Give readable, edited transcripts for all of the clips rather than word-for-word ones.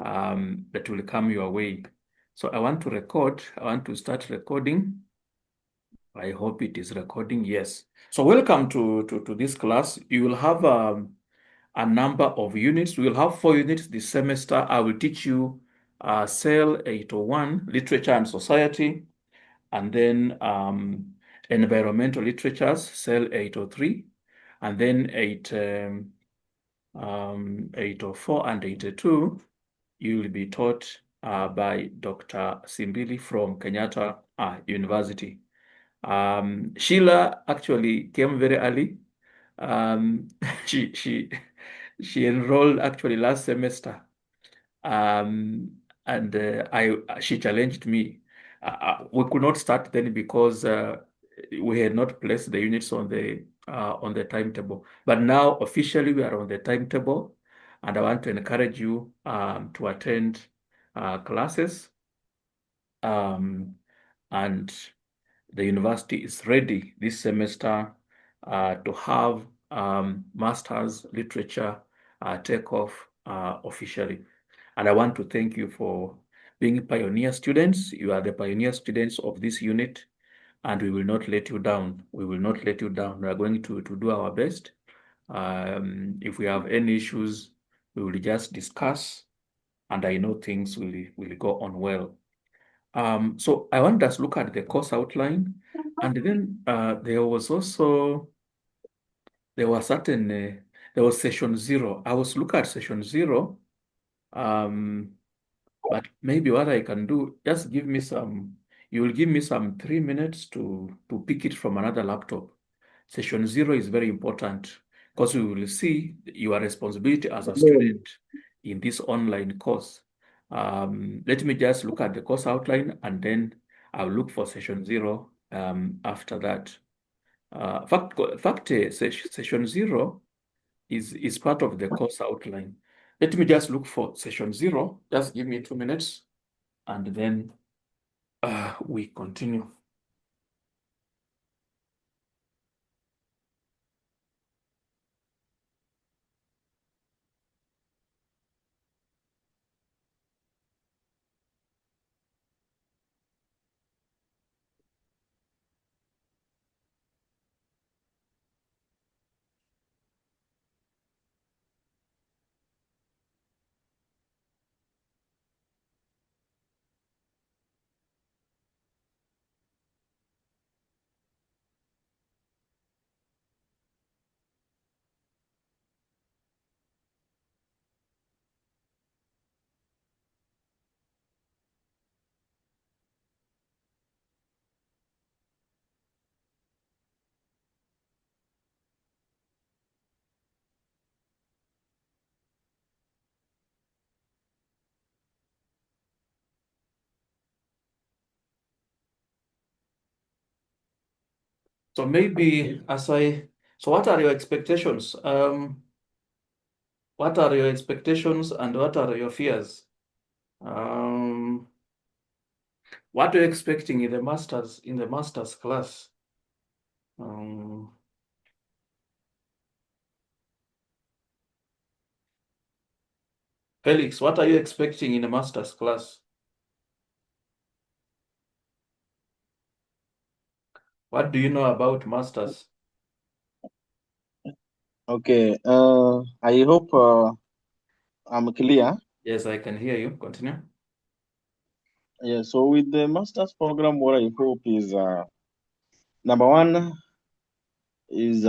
that will come your way. So I want to start recording. I hope it is recording. Yes. So welcome to this class. You will have a number of units. We will have 4 units this semester. I will teach you Cell 801, Literature and Society, and then Environmental Literatures, Cell 803, and then 804 and 802. You will be taught by Dr. Simbili from Kenyatta University. Sheila actually came very early. Um, she she she enrolled actually last semester, and she challenged me. We could not start then because we had not placed the units on the timetable. But now officially we are on the timetable, and I want to encourage you to attend classes. And the university is ready this semester to have master's literature take off officially. And I want to thank you for being pioneer students. You are the pioneer students of this unit, and we will not let you down. We will not let you down. We are going to do our best. If we have any issues, we will just discuss, and I know things will go on well. So I want us to look at the course outline, and then there was session 0. I was looking at session 0, but maybe what I can do, just you will give me some 3 minutes to pick it from another laptop. Session 0 is very important because we will see your responsibility as a student in this online course. Let me just look at the course outline, and then I'll look for session 0 after that. Session 0 is part of the course outline. Let me just look for session 0. Just give me 2 minutes, and then we continue. So what are your expectations? What are your expectations and what are your fears? Um, what are you expecting in the master's class? Um, Felix, what are you expecting in a master's class? What do you know about masters? Okay, I hope I'm clear. Yes, I can hear you. Continue. Yeah, so with the master's program, what I hope is number one is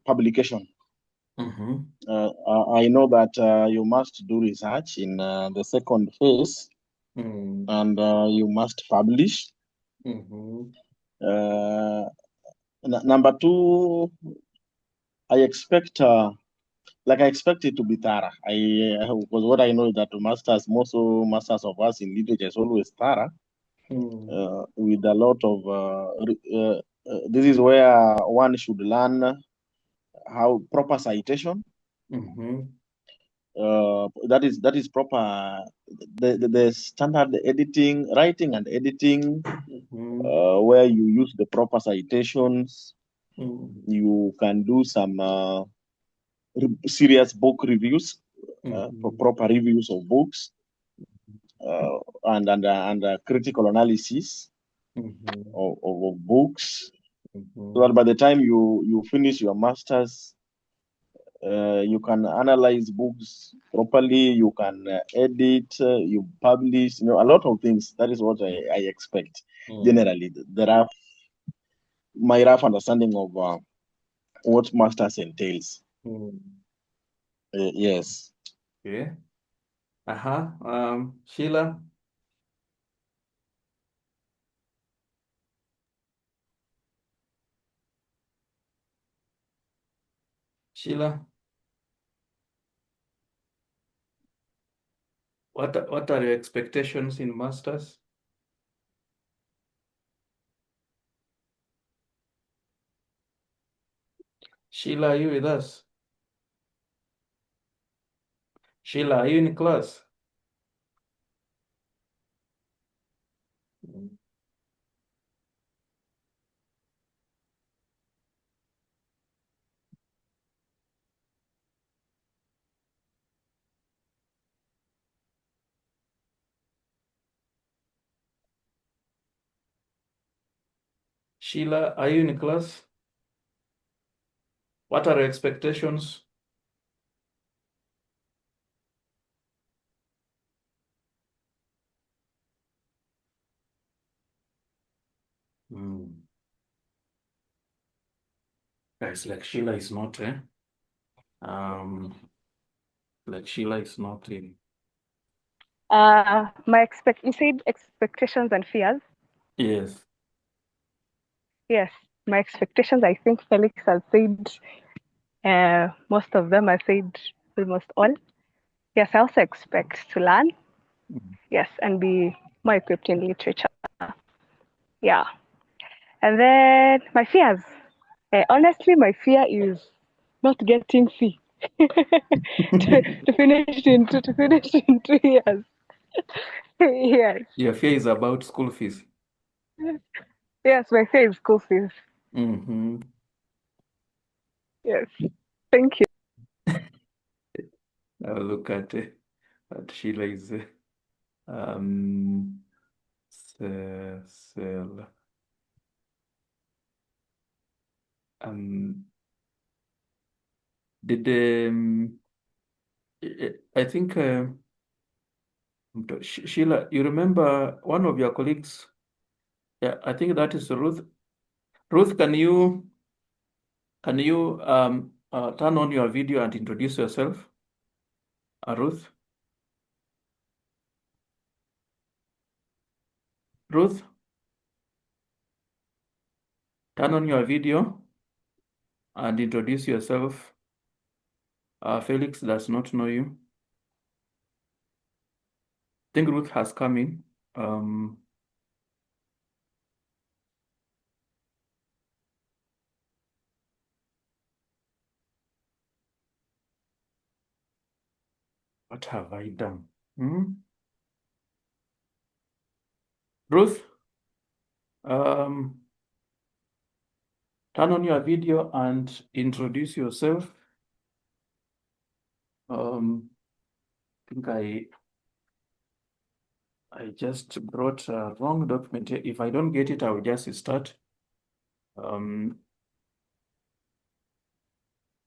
publication. Mm-hmm. I know that you must do research in the second phase, and you must publish. Mm-hmm. Number two, I expect I expect it to be thorough. Because what I know is that most masters of us in literature is always thorough, with a lot of. This is where one should learn how proper citation. Mm-hmm. That is proper. The standard editing, writing and editing, Mm-hmm. where you use the proper citations. Mm-hmm. You can do some serious book reviews. Mhm. proper reviews of books, and critical analysis Mhm. of books, so that Mhm. by the time you finish your masters, you can analyze books properly, you can edit, you publish, a lot of things. That is what I expect Mm. generally. My rough understanding of what masters entails. Mm. Yes. Okay. Sheila, Sheila, what are your expectations in masters? Sheila, are you with us? Sheila, are you in class? Mm. Sheila, are you in class? What are your expectations? Mm. Guys, like Sheila is not, Um, like Sheila is not in. You said expectations and fears. Yes. Yes, my expectations. I think Felix has said most of them. I said almost all. Yes, I also expect to learn. Mm. Yes, and be more equipped in literature. Yeah, and then my fears. Honestly, my fear is not getting fee to finish in 2 years. Yes, Your fear is about school fees. yes, my fear is school fees. Mm-hmm. Yes, thank you. Now look at Sheila is um cell. Um, did I think Sheila, you remember one of your colleagues? Yeah, I think that is Ruth. Ruth, can you turn on your video and introduce yourself? Ruth? Ruth, turn on your video and introduce yourself. Felix does not know you. I think Ruth has come in. What have I done? Hmm? Ruth, um, turn on your video and introduce yourself. I think I just brought a wrong document here. If I don't get it, I will just start. Um,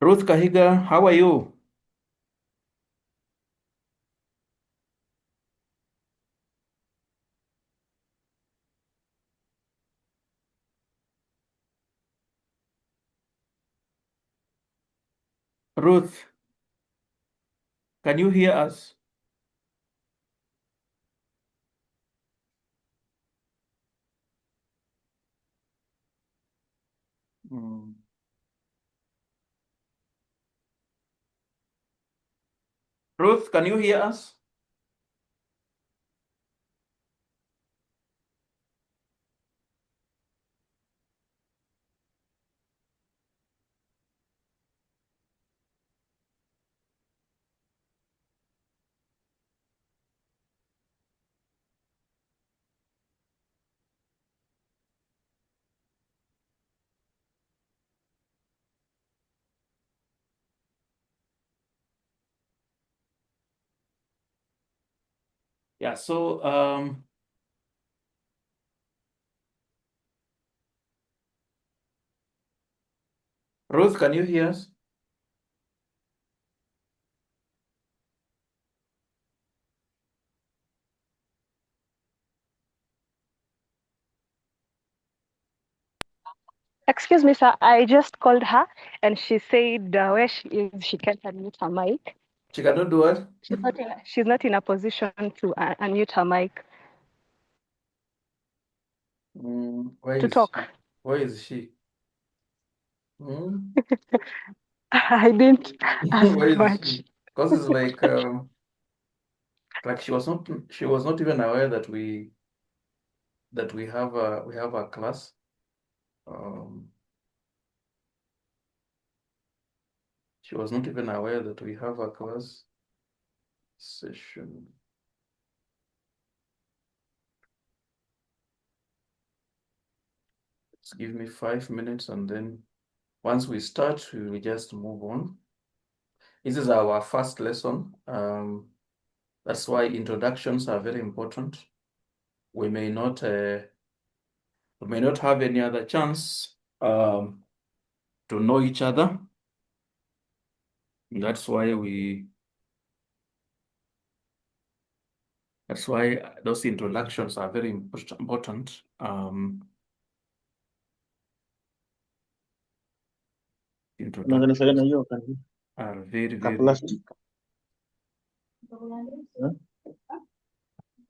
Ruth Kahiga, how are you? Ruth, can you hear us? Mm. Ruth, can you hear us? Yeah, so Ruth, can you hear us? Excuse me, sir. I just called her and she said where she is, she can't unmute her mic. She cannot do what? She's not in a position to unmute her mic Where to is talk. she? Where is she? I didn't ask Where is much. she? Because it's like she was not even aware that we have a class. She was not even aware that we have a class session. Just give me 5 minutes, and then once we start, we will just move on. This is our first lesson. That's why introductions are very important. We may not have any other chance to know each other. That's why those introductions are very important. Introductions are very, very Kaplastic.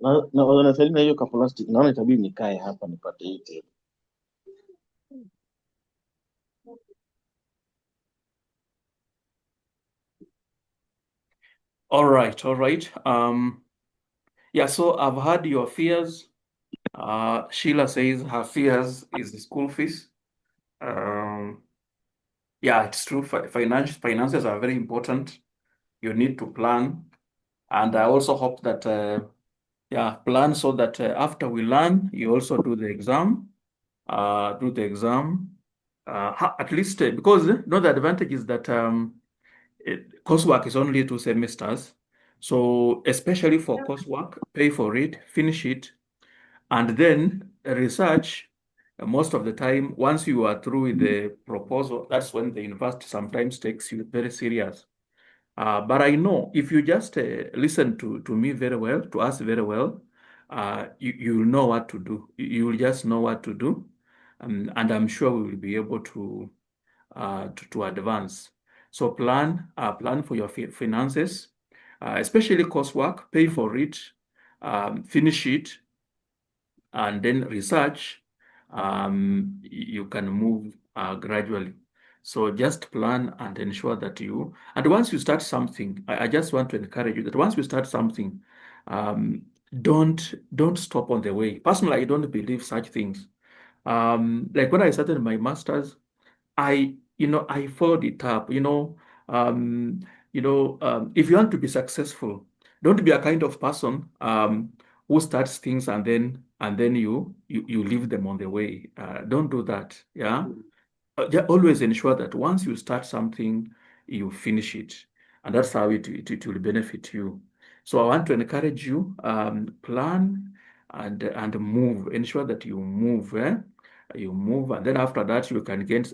Na wanasalimia hiyo kaplastic. Naona itabidi nikae hapa nipate hii table. all right. Yeah, so I've heard your fears. Sheila says her fears is the school fees. Yeah, it's true. Finances are very important. You need to plan. And I also hope that, plan so that after we learn, you also do the exam. At least because the advantage is that coursework is only 2 semesters. So especially for coursework, pay for it, finish it, and then research. Most of the time, once you are through with the proposal, that's when the university sometimes takes you very serious. But I know if you just listen to me very well, to us very well, you'll know what to do. You will just know what to do. And I'm sure we will be able to advance. So plan for your finances, especially coursework, pay for it, finish it, and then research. You can move gradually. So just plan and ensure that and once you start something, I just want to encourage you that once you start something, don't stop on the way. Personally, I don't believe such things. Like when I started my master's, I followed it up. If you want to be successful, don't be a kind of person who starts things and then you leave them on the way. Don't do that. Yeah. Always ensure that once you start something, you finish it, and that's how it will benefit you. So I want to encourage you, plan and move. Ensure that you move. You move, and then after that,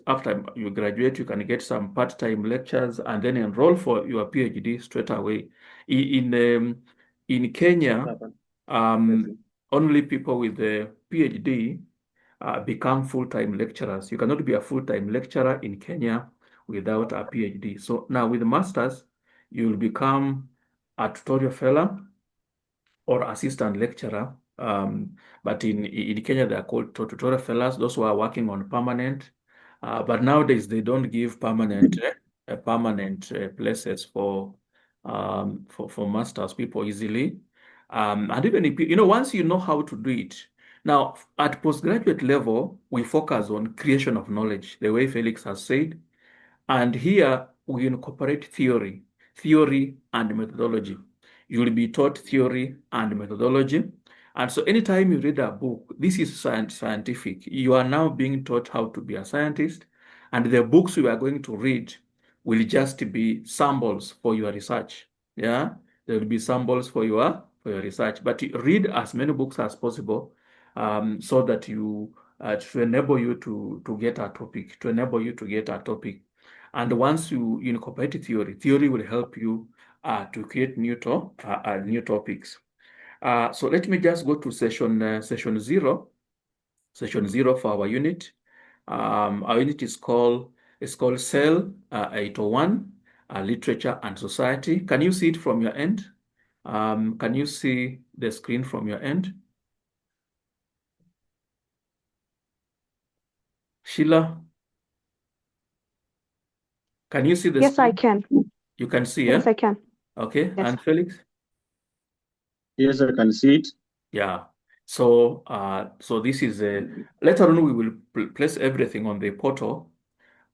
after you graduate, you can get some part-time lectures, and then enroll for your PhD straight away. In Kenya, only people with the PhD become full-time lecturers. You cannot be a full-time lecturer in Kenya without a PhD. So now with the masters, you'll become a tutorial fellow or assistant lecturer. But in Kenya, they are called tutorial fellows, those who are working on permanent. But nowadays, they don't give permanent places for masters people easily. And even if, once you know how to do it, now at postgraduate level, we focus on creation of knowledge, the way Felix has said. And here we incorporate theory and methodology. You will be taught theory and methodology. And so anytime you read a book, this is scientific. You are now being taught how to be a scientist. And the books you are going to read will just be samples for your research. Yeah, there will be samples for your research. But read as many books as possible, so that you to enable you to get a topic, and once you incorporate theory will help you to create new topics. So let me just go to session zero for our unit. Our unit is called Cell 801, Literature and Society. Can you see it from your end? Can you see the screen from your end? Sheila, can you see the Yes, screen? I can. You can see, Yes, yeah? I can. Okay, Yes. and Felix? Yes, I can see it. Yeah. So, this is later on we will place everything on the portal,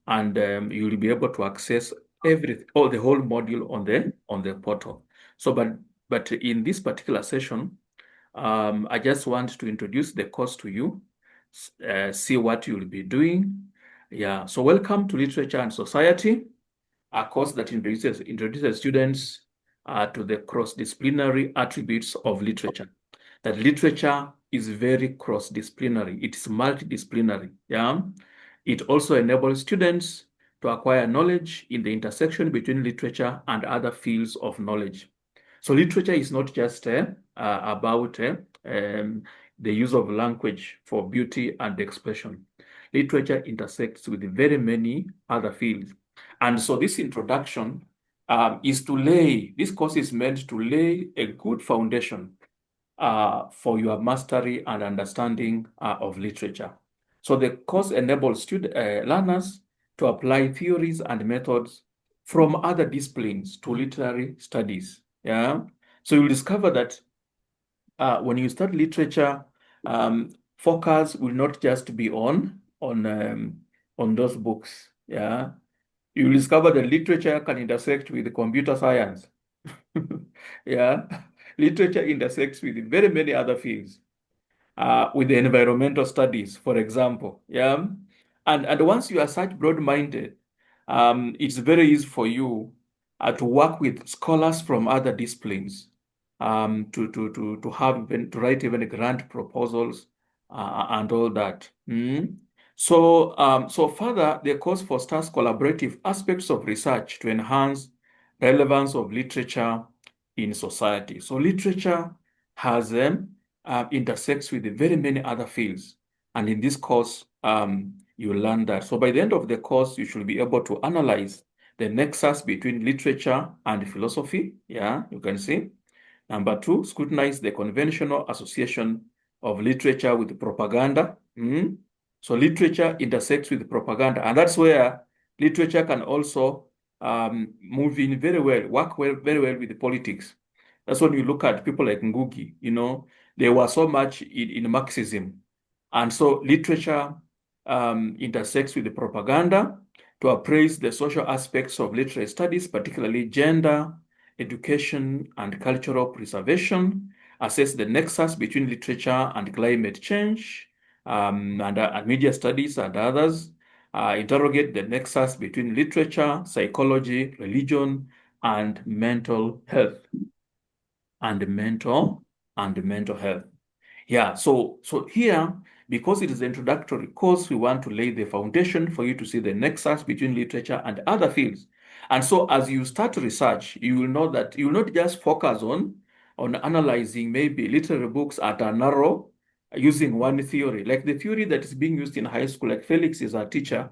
and you will be able to access the whole module on the portal. So, but in this particular session, I just want to introduce the course to you, see what you'll be doing. Yeah. So, welcome to Literature and Society, a course that introduces students to the cross-disciplinary attributes of literature. That literature is very cross-disciplinary. It's multidisciplinary. Yeah. It also enables students to acquire knowledge in the intersection between literature and other fields of knowledge. So literature is not just about the use of language for beauty and expression. Literature intersects with very many other fields. And so this introduction this course is meant to lay a good foundation for your mastery and understanding of literature. So the course enables learners to apply theories and methods from other disciplines to literary studies. Yeah. So you'll discover that when you start literature, focus will not just be on those books. Yeah. You'll discover that literature can intersect with computer science. Yeah. Literature intersects with very many other fields, with the environmental studies, for example. Yeah. And once you are such broad-minded, it's very easy for you to work with scholars from other disciplines, to write even grant proposals and all that. So further, the course fosters collaborative aspects of research to enhance relevance of literature in society. So literature has intersects with very many other fields, and in this course, you learn that. So by the end of the course, you should be able to analyze the nexus between literature and philosophy. Yeah, you can see. Number two, scrutinize the conventional association of literature with propaganda. So literature intersects with propaganda, and that's where literature can also move in very well, very well with the politics. That's when you look at people like Ngugi, they were so much in Marxism. And so literature intersects with the propaganda to appraise the social aspects of literary studies, particularly gender, education, and cultural preservation, assess the nexus between literature and climate change, and media studies and others, interrogate the nexus between literature, psychology, religion, and mental health. Yeah, so here, because it is the introductory course, we want to lay the foundation for you to see the nexus between literature and other fields. And so as you start research, you will know that you will not just focus on analyzing maybe literary books at a narrow, using one theory, like the theory that is being used in high school, like Felix is our teacher.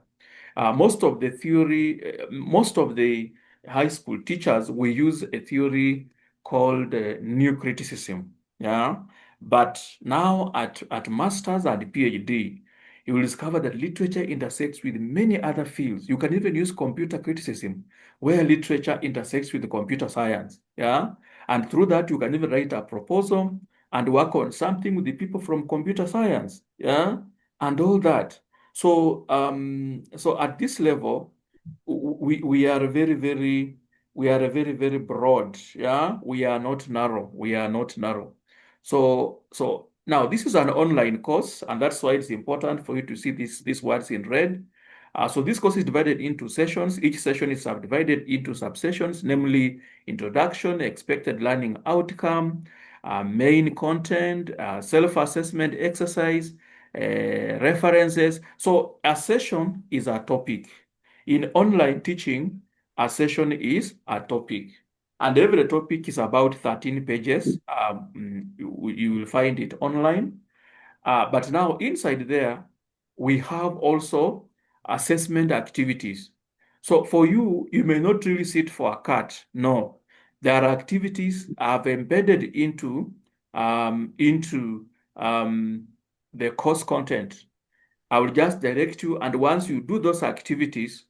Most of the high school teachers will use a theory called new criticism. Yeah. But now at master's and PhD, you will discover that literature intersects with many other fields. You can even use computer criticism, where literature intersects with computer science. Yeah. And through that, you can even write a proposal and work on something with the people from computer science. Yeah. And all that. So at this level, we are very broad. Yeah. We are not narrow. So now this is an online course, and that's why it's important for you to see these words in red. So this course is divided into sessions. Each session is subdivided into subsessions, namely introduction, expected learning outcome, main content, self-assessment exercise, references. So a session is a topic. In online teaching, a session is a topic. And every topic is about 13 pages. You will find it online. But now inside there, we have also assessment activities. So for you, you may not really sit for a cut. No, there are activities I've embedded into the course content. I will just direct you, and once you do those activities,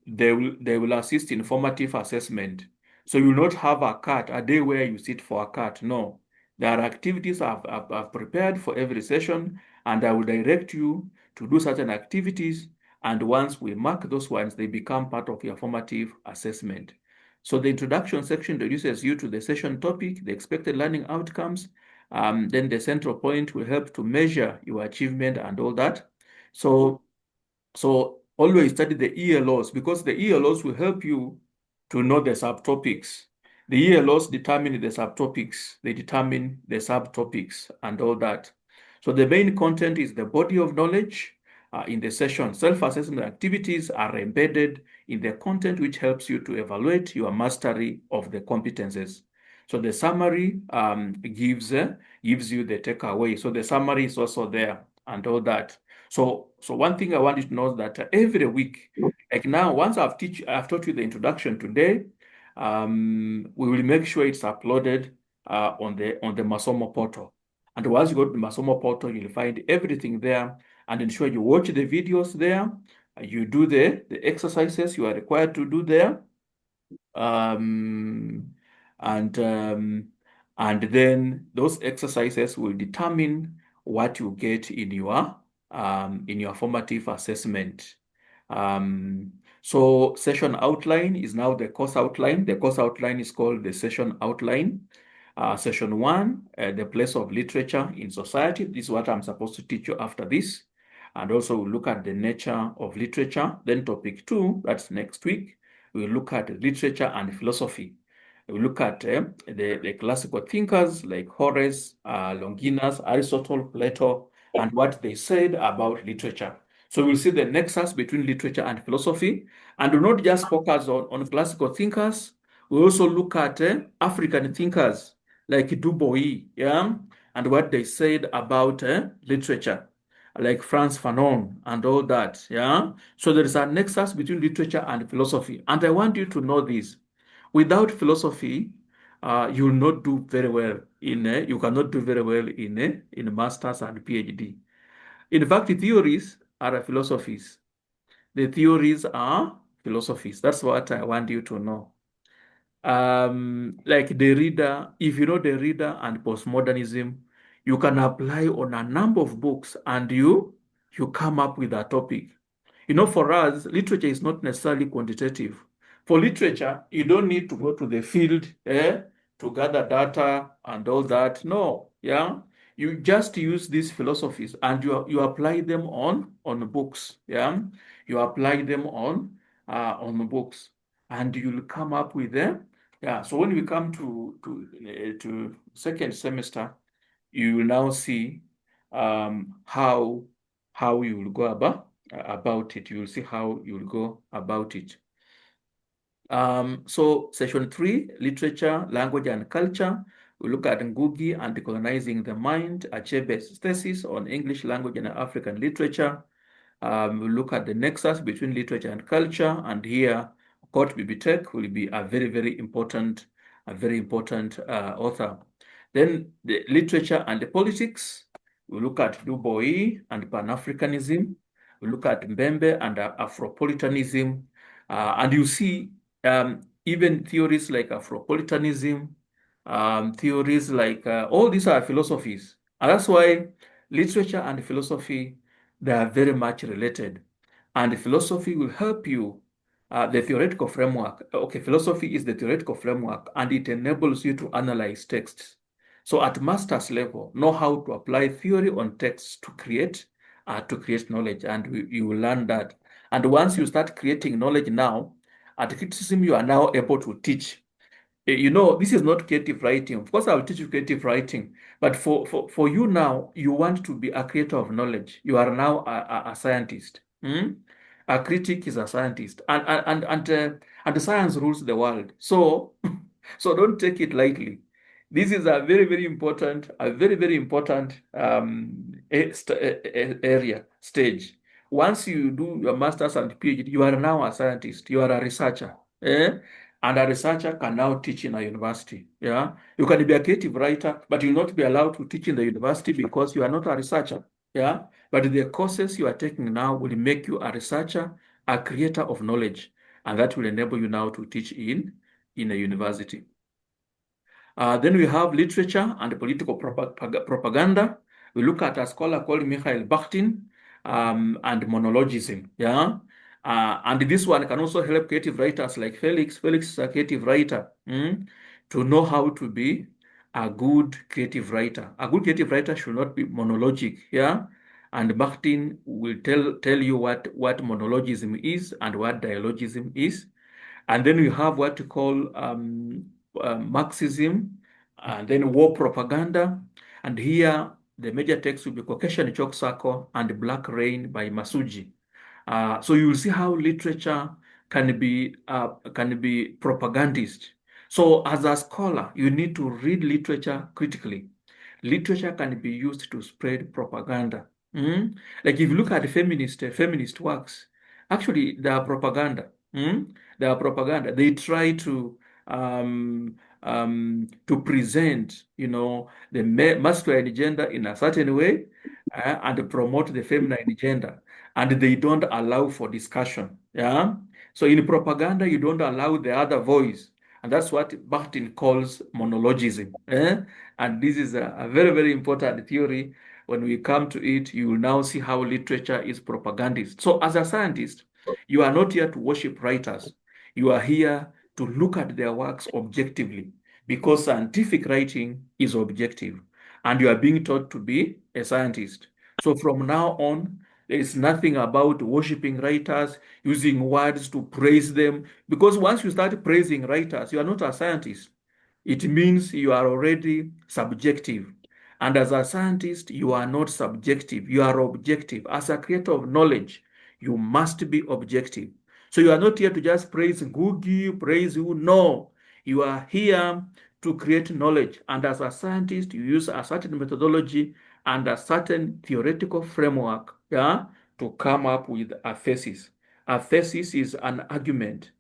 they will assist in formative assessment. So you will not have a day where you sit for a cut. No, there are activities I've prepared for every session, and I will direct you to do certain activities. And once we mark those ones, they become part of your formative assessment. So the introduction section introduces you to the session topic, the expected learning outcomes. Then the central point will help to measure your achievement and all that. So always study the ELOs, because the ELOs will help you to know the subtopics. The ELOs determine the subtopics, they determine the subtopics and all that. So the main content is the body of knowledge. In the session, self-assessment activities are embedded in the content, which helps you to evaluate your mastery of the competences. So the summary gives you the takeaway. So the summary is also there and all that. So one thing I want you to know is that every week, like now, once I've taught you the introduction today, we will make sure it's uploaded on the Masomo portal. And once you go to the Masomo portal, you'll find everything there, and ensure you watch the videos there. You do the exercises you are required to do there. And then those exercises will determine what you get in your formative assessment. So session outline is now the course outline. The course outline is called the session outline. Session 1, the place of literature in society. This is what I'm supposed to teach you after this. And also we'll look at the nature of literature. Then topic 2, that's next week, we'll look at literature and philosophy. We'll look at the classical thinkers like Horace, Longinus, Aristotle, Plato, and what they said about literature. So we'll see the nexus between literature and philosophy, and do not just focus on classical thinkers. We also look at African thinkers like Du Bois, yeah, and what they said about literature, like Frantz Fanon and all that, yeah. So there is a nexus between literature and philosophy, and I want you to know this. Without philosophy, you will not do very well you cannot do very well in masters and PhD. In fact, the theories are philosophies. The theories are philosophies. That's what I want you to know. Like Derrida, if you know Derrida and postmodernism, you can apply on a number of books, and you come up with a topic. For us, literature is not necessarily quantitative. For literature, you don't need to go to the field to gather data and all that. No, yeah. You just use these philosophies and you apply them on books. Yeah. You apply them on books, and you'll come up with them. Yeah. So when we come to second semester, you will now see how you will go about it. You will see how you will go about it. So session 3, literature, language, and culture. We look at Ngugi and decolonizing the mind, Achebe's thesis on English language and African literature. We look at the nexus between literature and culture, and here Court Bibitek will be a very, very important author. Then the literature and the politics. We look at Du Bois and Pan-Africanism. We look at Mbembe and Afropolitanism. And you see even theories like Afropolitanism, theories like all these are philosophies. And that's why literature and philosophy, they are very much related. And philosophy will help you, the theoretical framework. Okay, philosophy is the theoretical framework, and it enables you to analyze texts. So at master's level, know how to apply theory on texts to create knowledge, and you will learn that. And once you start creating knowledge now, at criticism, you are now able to teach. You know, this is not creative writing. Of course, I'll teach you creative writing, but for you now, you want to be a creator of knowledge. You are now a scientist. A critic is a scientist, and the science rules the world. So, so don't take it lightly. This is a very very important area stage. Once you do your master's and PhD, you are now a scientist. You are a researcher. Eh? And a researcher can now teach in a university. Yeah, you can be a creative writer, but you'll not be allowed to teach in the university because you are not a researcher. Yeah, but the courses you are taking now will make you a researcher, a creator of knowledge, and that will enable you now to teach in a university. Then we have literature and political propaganda. We look at a scholar called Mikhail Bakhtin and monologism. Yeah. And this one can also help creative writers like Felix. Felix is a creative writer to know how to be a good creative writer. A good creative writer should not be monologic. Yeah. And Bakhtin will tell you what monologism is and what dialogism is. And then we have what you call Marxism, and then war propaganda. And here, the major text will be Caucasian Chalk Circle and Black Rain by Masuji. So you will see how literature can be propagandist. So as a scholar, you need to read literature critically. Literature can be used to spread propaganda. Like if you look at feminist works, actually they are propaganda. They are propaganda. They try to present, the masculine gender in a certain way and promote the feminine gender, and they don't allow for discussion. Yeah. So in propaganda, you don't allow the other voice, and that's what Bakhtin calls monologism. And this is a very very important theory. When we come to it, you will now see how literature is propagandist. So as a scientist, you are not here to worship writers. You are here to look at their works objectively, because scientific writing is objective, and you are being taught to be a scientist. So from now on, there is nothing about worshiping writers, using words to praise them, because once you start praising writers, you are not a scientist. It means you are already subjective. And as a scientist, you are not subjective, you are objective. As a creator of knowledge, you must be objective. So you are not here to just praise Googie, praise who. No, you are here to create knowledge. And as a scientist, you use a certain methodology and a certain theoretical framework, yeah, to come up with a thesis. A thesis is an argument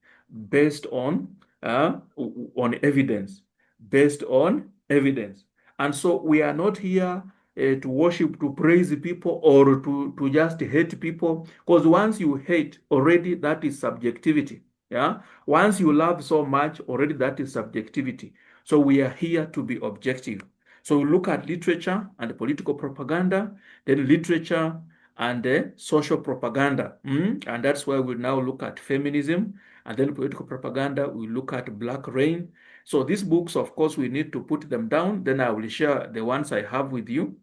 based on evidence, based on evidence. And so we are not here to worship, to praise people, or to just hate people, because once you hate, already that is subjectivity. Yeah. Once you love so much, already that is subjectivity. So we are here to be objective. So we look at literature and political propaganda, then literature and social propaganda. And that's why we now look at feminism, and then political propaganda, we look at Black Rain. So these books, of course, we need to put them down. Then I will share the ones I have with you,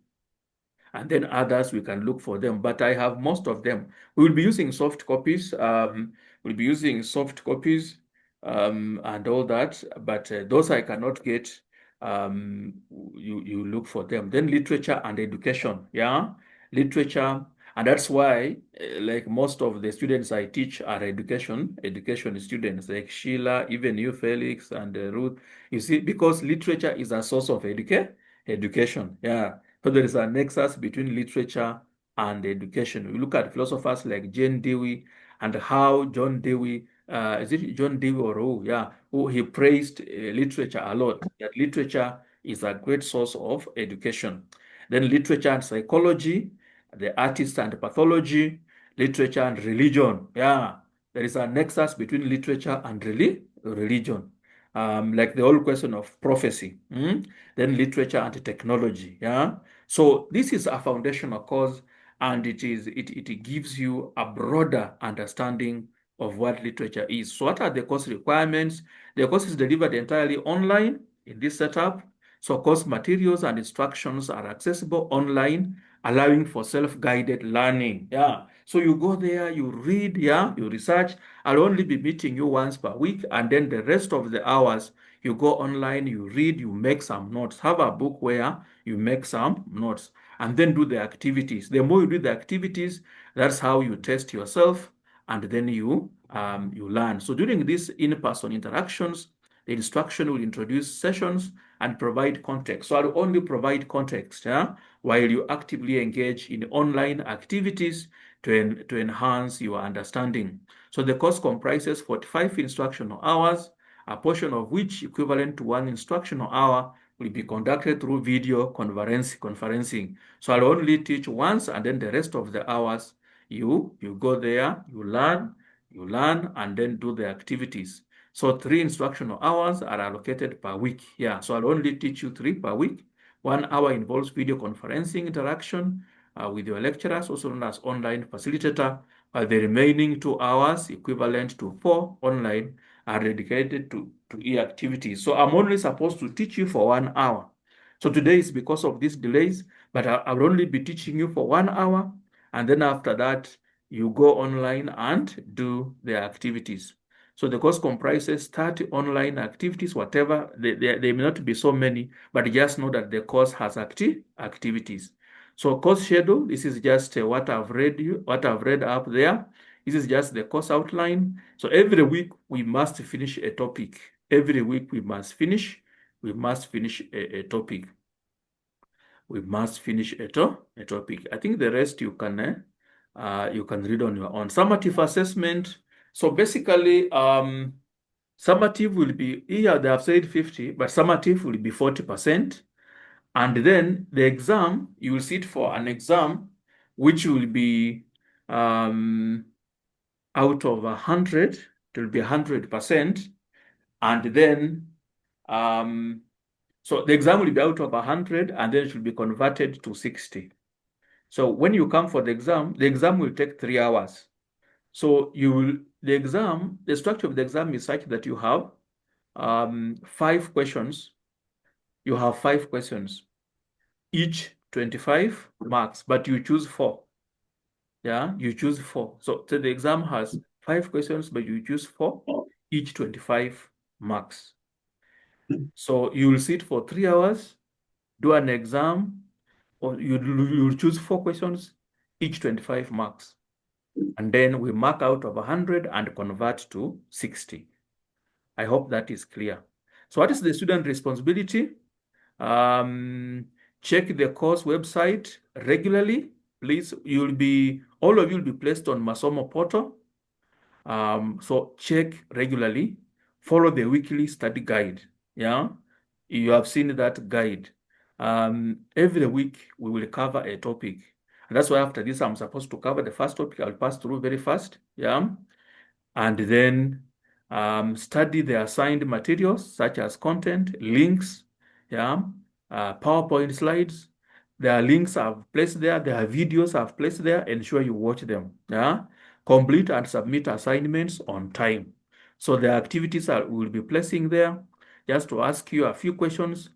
and then others we can look for them. But I have most of them. We will be using soft copies. We'll be using soft copies and all that. But those I cannot get. You look for them. Then literature and education. Yeah, literature. And that's why, like most of the students I teach are education students, like Sheila, even you, Felix, and Ruth. You see, because literature is a source of education. Yeah. So there is a nexus between literature and education. We look at philosophers like Jane Dewey and how John Dewey, is it John Dewey or who? Yeah, who he praised literature a lot. That literature is a great source of education. Then literature and psychology, the artist and pathology, literature and religion. Yeah, there is a nexus between literature and religion. Like the whole question of prophecy. Then literature and technology. Yeah. So this is a foundational course, and it gives you a broader understanding of what literature is. So what are the course requirements? The course is delivered entirely online in this setup. So course materials and instructions are accessible online, allowing for self-guided learning. Yeah. So you go there, you read, yeah, you research. I'll only be meeting you once per week, and then the rest of the hours You go online, you read, you make some notes. Have a book where you make some notes and then do the activities. The more you do the activities, that's how you test yourself and then you learn. So during these in-person interactions, the instruction will introduce sessions and provide context. So I'll only provide context while you actively engage in online activities to enhance your understanding. So the course comprises 45 instructional hours, a portion of which equivalent to 1 instructional hour will be conducted through video conferencing. So I'll only teach once, and then the rest of the hours you go there, you learn, and then do the activities. So 3 instructional hours are allocated per week. Yeah, so I'll only teach you 3 per week. 1 hour involves video conferencing interaction with your lecturers, also known as online facilitator, while the remaining 2 hours, equivalent to 4 online, are dedicated to e-activities. So I'm only supposed to teach you for 1 hour. So today is because of these delays, but I'll only be teaching you for 1 hour, and then after that, you go online and do the activities. So the course comprises 30 online activities, whatever, they may not be so many, but just know that the course has activities. So course schedule, this is just what I've read up there. This is just the course outline. So every week we must finish a topic. Every week we must finish a topic. We must finish a topic. I think the rest you can read on your own. Summative assessment. So basically, summative will be, here they have said 50, but summative will be 40%. And then the exam, you will sit for an exam, which will be out of 100, it will be 100%. And then, so the exam will be out of 100, and then it will be converted to 60. So when you come for the exam will take 3 hours. So the structure of the exam is such that you have 5 questions. You have 5 questions, each 25 marks, but you choose 4. Yeah, you choose 4. So the exam has 5 questions, but you choose 4, each 25 marks. So you will sit for 3 hours, do an exam, or you'll choose 4 questions, each 25 marks. And then we mark out of 100 and convert to 60. I hope that is clear. So what is the student responsibility? Check the course website regularly. Please, all of you will be placed on Masomo portal. So check regularly. Follow the weekly study guide. Yeah, you have seen that guide. Every week we will cover a topic. And that's why after this, I'm supposed to cover the first topic. I'll pass through very fast. Yeah. And then study the assigned materials such as content, links, yeah, PowerPoint slides. There are links I've placed there. There are videos I've placed there. Ensure you watch them. Yeah, complete and submit assignments on time. So the activities will be placing there just to ask you a few questions.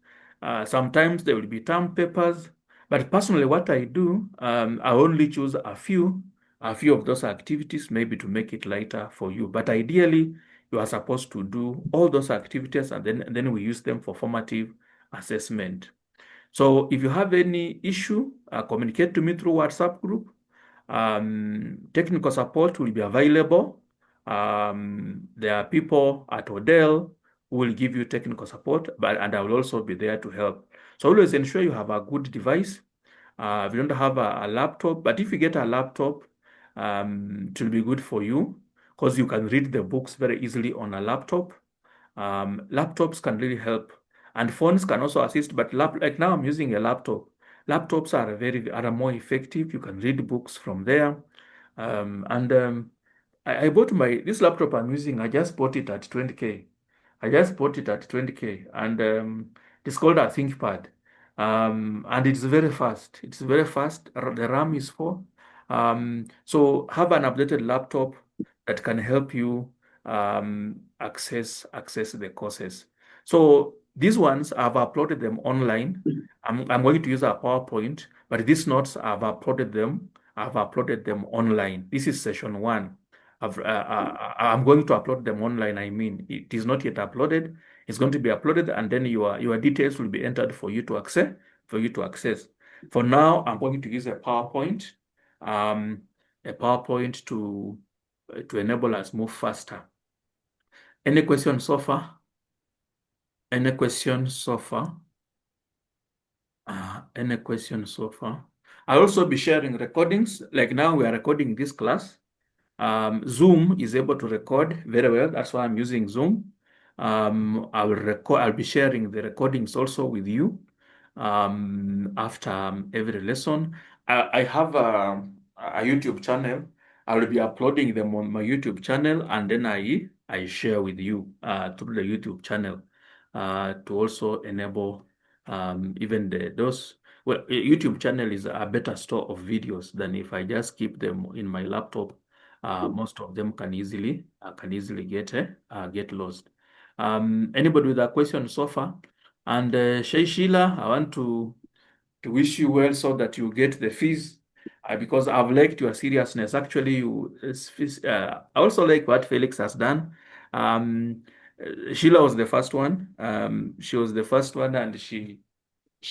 Sometimes there will be term papers, but personally, what I do, I only choose a few of those activities, maybe to make it lighter for you. But ideally, you are supposed to do all those activities, and then we use them for formative assessment. So if you have any issue, communicate to me through WhatsApp group. Technical support will be available. There are people at Odell who will give you technical support, and I will also be there to help. So always ensure you have a good device. If you don't have a laptop, but if you get a laptop, it will be good for you because you can read the books very easily on a laptop. Laptops can really help, and phones can also assist. But like now, I'm using a laptop. Laptops are more effective. You can read books from there, I bought this laptop I'm using. I just bought it at 20K. I just bought it at 20K, and it's called a ThinkPad. And it's very fast. It's very fast. The RAM is 4. So have an updated laptop that can help you access the courses. So these ones, I've uploaded them online. I'm going to use a PowerPoint, but these notes, I've uploaded them online. This is session 1. I'm going to upload them online. I mean, it is not yet uploaded. It's going to be uploaded, and then your details will be entered for you to access. For now, I'm going to use a PowerPoint, to enable us move faster. Any questions so far? Any questions so far? Any questions so far? I'll also be sharing recordings. Like now we are recording this class. Zoom is able to record very well. That's why I'm using Zoom. I'll be sharing the recordings also with you after every lesson. I have a YouTube channel. I'll be uploading them on my YouTube channel, and then I share with you through the YouTube channel to also enable even those. Well, a YouTube channel is a better store of videos than if I just keep them in my laptop. Most of them can easily get lost. Anybody with a question so far? And Sheila, I want to wish you well so that you get the fees because I've liked your seriousness. Actually, I also like what Felix has done. Sheila was the first one. She was the first one, and she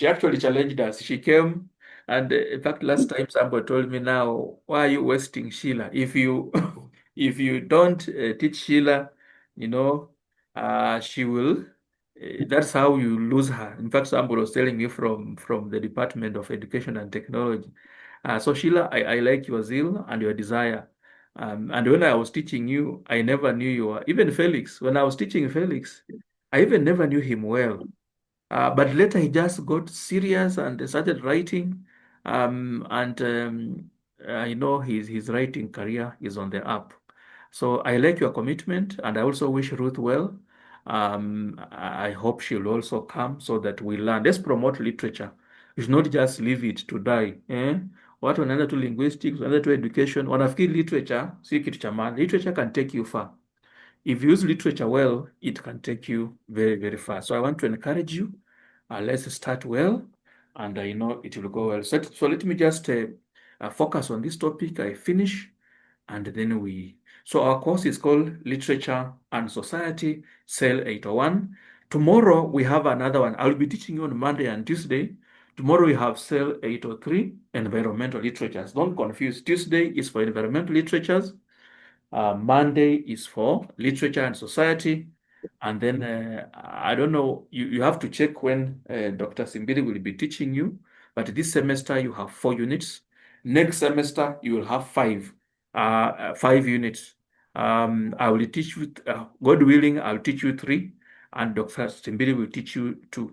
actually challenged us. She came, and in fact, last time somebody told me, "Now, why are you wasting Sheila? If you if you don't teach Sheila, you know, she will. That's how you lose her." In fact, somebody was telling me from the Department of Education and Technology. So Sheila, I like your zeal and your desire. And when I was teaching you, I never knew you were even Felix. When I was teaching Felix, I even never knew him well. But later he just got serious and started writing. His writing career is on the up. So I like your commitment, and I also wish Ruth well. I hope she'll also come so that we learn. Let's promote literature. We should not just leave it to die. Watu wanaenda tu linguistics, wanaenda tu education, wanafikiri literature si kitu cha maana. Literature can take you far. If you use literature well, it can take you very, very far. So I want to encourage you. Let's start well, and I know it will go well. So let me just focus on this topic. I finish, and then So our course is called Literature and Society, Cell 801. Tomorrow we have another one. I'll be teaching you on Monday and Tuesday. Tomorrow we have Cell 803, Environmental Literatures. Don't confuse. Tuesday is for Environmental Literatures. Monday is for Literature and Society. And then I don't know, you have to check when Dr. Simbiri will be teaching you. But this semester you have 4 units. Next semester you will have 5 units. I will teach you, God willing, I'll teach you 3, and Dr. Simbiri will teach you 2.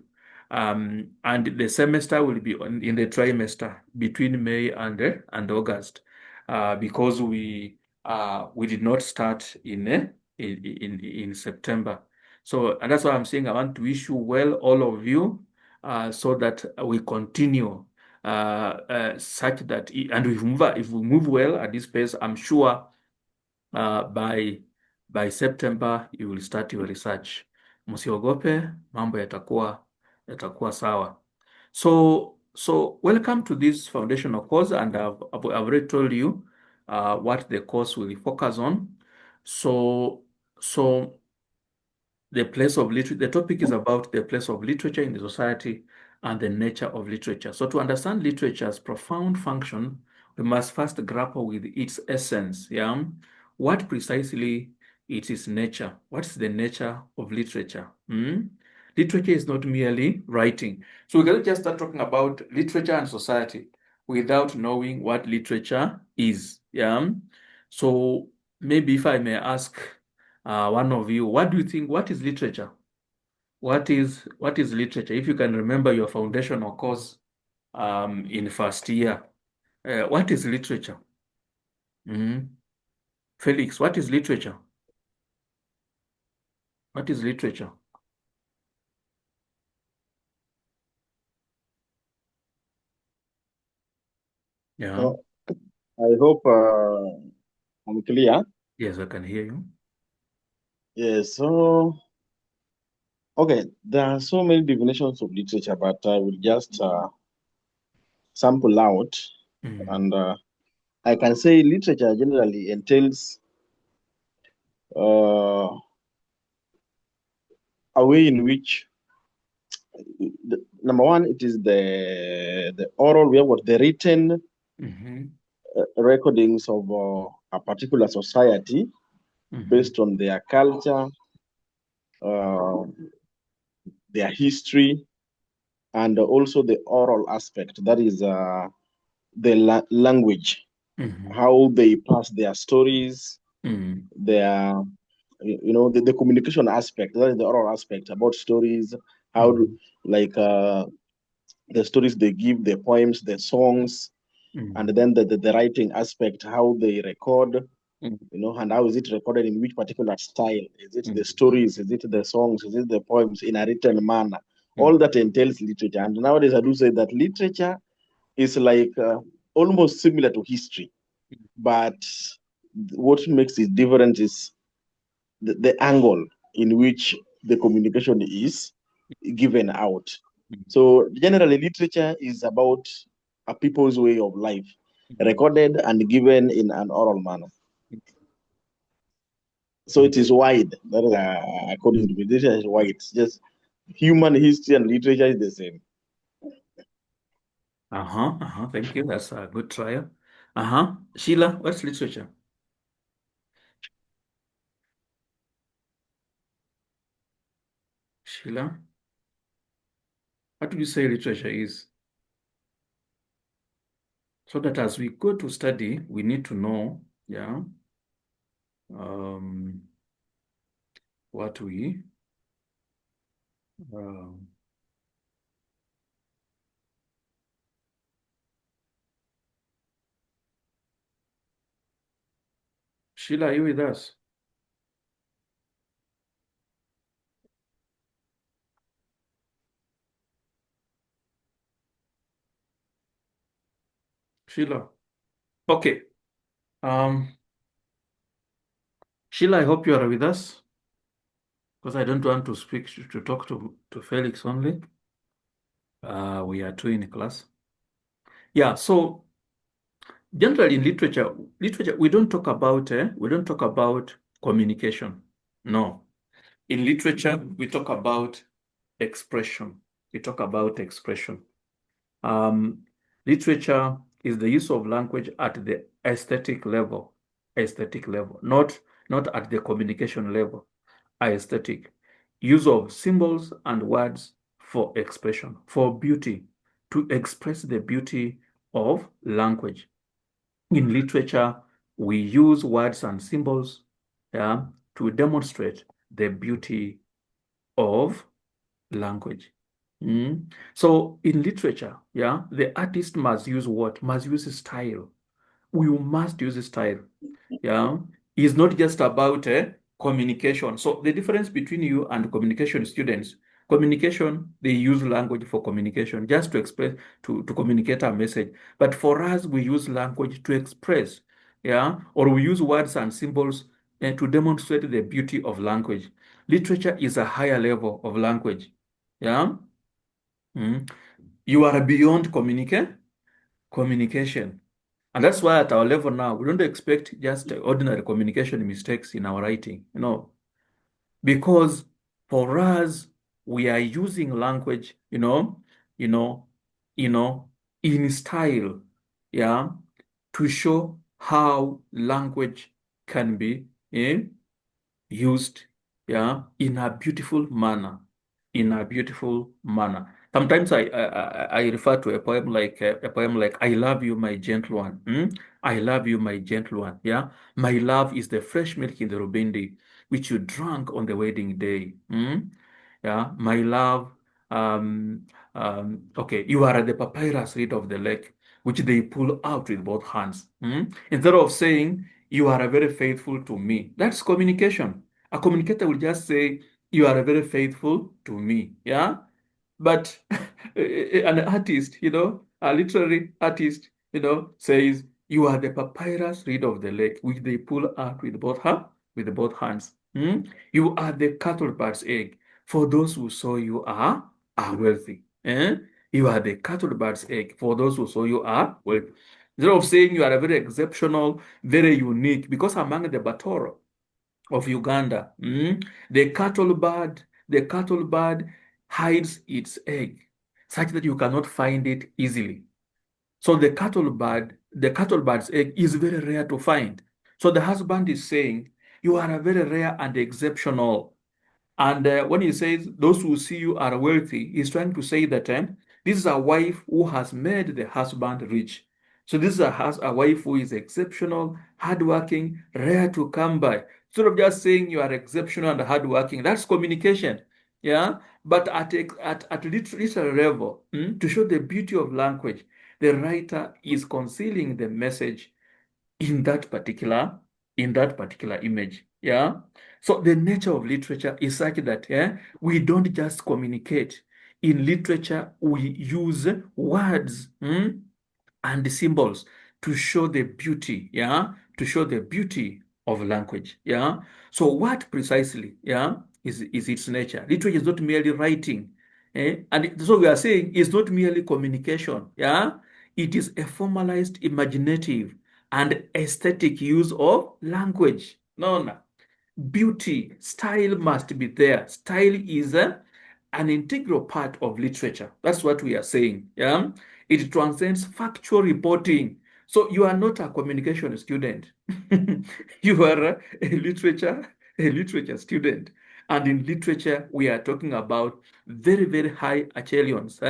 And the semester will be in the trimester between May and August, because we did not start in September. So, and that's why I'm saying I want to wish you well, all of you, so that we continue such that, and if we move well at this pace, I'm sure by September you will start your research. Msiogope, mambo yatakuwa sawa. So welcome to this foundational course, and I've already told you what the course will focus on. So the topic is about the place of literature in the society and the nature of literature. So to understand literature's profound function, we must first grapple with its essence. Yeah, what precisely is its nature? What is the nature of literature? Literature is not merely writing. So we cannot just start talking about literature and society without knowing what literature is. Yeah. So maybe if I may ask one of you, what do you think? What is literature? What is literature? If you can remember your foundational course in first year, what is literature? Felix, what is literature? What is literature? Yeah. So, I hope I'm clear. Yes, I can hear you. Yes. So, okay, there are so many definitions of literature, but I will just sample out, and I can say literature generally entails a way in which number one, it is the oral, we have what the written recordings of a particular society based on their culture, their history, and also the oral aspect. That is the language, how they pass their stories, their the communication aspect. That is the oral aspect about stories, how like the stories they give, the poems, the songs, and then the writing aspect, how they record, and how is it recorded, in which particular style. Is it the stories, is it the songs, is it the poems in a written manner? All that entails literature. And nowadays I do say that literature is like almost similar to history, but what makes it different is the angle in which the communication is given out. So generally, literature is about a people's way of life, recorded and given in an oral manner. So it is wide. That is, according to me, literature is wide. It's just human history and literature is the same. Thank you. That's a good trial. Sheila, what's literature? Sheila, what do you say literature is? So that as we go to study, we need to know, what we Sheila, are you with us? Sheila. Okay. Sheila, I hope you are with us, because I don't want to speak to talk to Felix only. We are two in class. Yeah, so generally in literature, we don't talk about communication. No. In literature, we talk about expression. We talk about expression. Literature is the use of language at the aesthetic level, not at the communication level, aesthetic. Use of symbols and words for expression, for beauty, to express the beauty of language. In literature, we use words and symbols to demonstrate the beauty of language. So in literature, the artist must use what? Must use style. We must use style. It's not just about communication. So the difference between you and communication students, communication, they use language for communication, just to express, to communicate a message. But for us, we use language to express, or we use words and symbols to demonstrate the beauty of language. Literature is a higher level of language. You are beyond communication. And that's why at our level now, we don't expect just ordinary communication mistakes in our writing, because for us, we are using language, in style, to show how language can be used, in a beautiful manner, Sometimes I refer to a poem like "I love you, my gentle one." I love you, my gentle one. Yeah, my love is the fresh milk in the rubindi, which you drank on the wedding day. Yeah, my love. Okay, you are at the papyrus reed of the lake, which they pull out with both hands. Instead of saying you are very faithful to me, that's communication. A communicator will just say you are very faithful to me. Yeah. But an artist, a literary artist, says, you are the papyrus reed of the lake, which they pull out with both hands. You are the cattle bird's egg. For those who saw you are wealthy. You are the cattle bird's egg. For those who saw you are wealthy. Instead of saying you are a very exceptional, very unique, because among the Batoro of Uganda, the cattle bird, the cattle bird hides its egg such that you cannot find it easily. So the cattle bird's egg is very rare to find. So the husband is saying, you are a very rare and exceptional. And when he says those who see you are wealthy, he's trying to say that this is a wife who has made the husband rich. So this is a wife who is exceptional, hardworking, rare to come by. Instead of just saying you are exceptional and hardworking, that's communication. Yeah. But at literary level, to show the beauty of language, the writer is concealing the message in that particular image. Yeah. So the nature of literature is such that we don't just communicate. In literature, we use words and symbols to show the beauty, to show the beauty of language. Yeah. So what precisely, is its nature? Literature is not merely writing. And so we are saying it's not merely communication. Yeah. It is a formalized, imaginative, and aesthetic use of language. No. Beauty, style must be there. Style is an integral part of literature. That's what we are saying. Yeah, it transcends factual reporting. So you are not a communication student. You are a literature student. And in literature, we are talking about very, very high echelons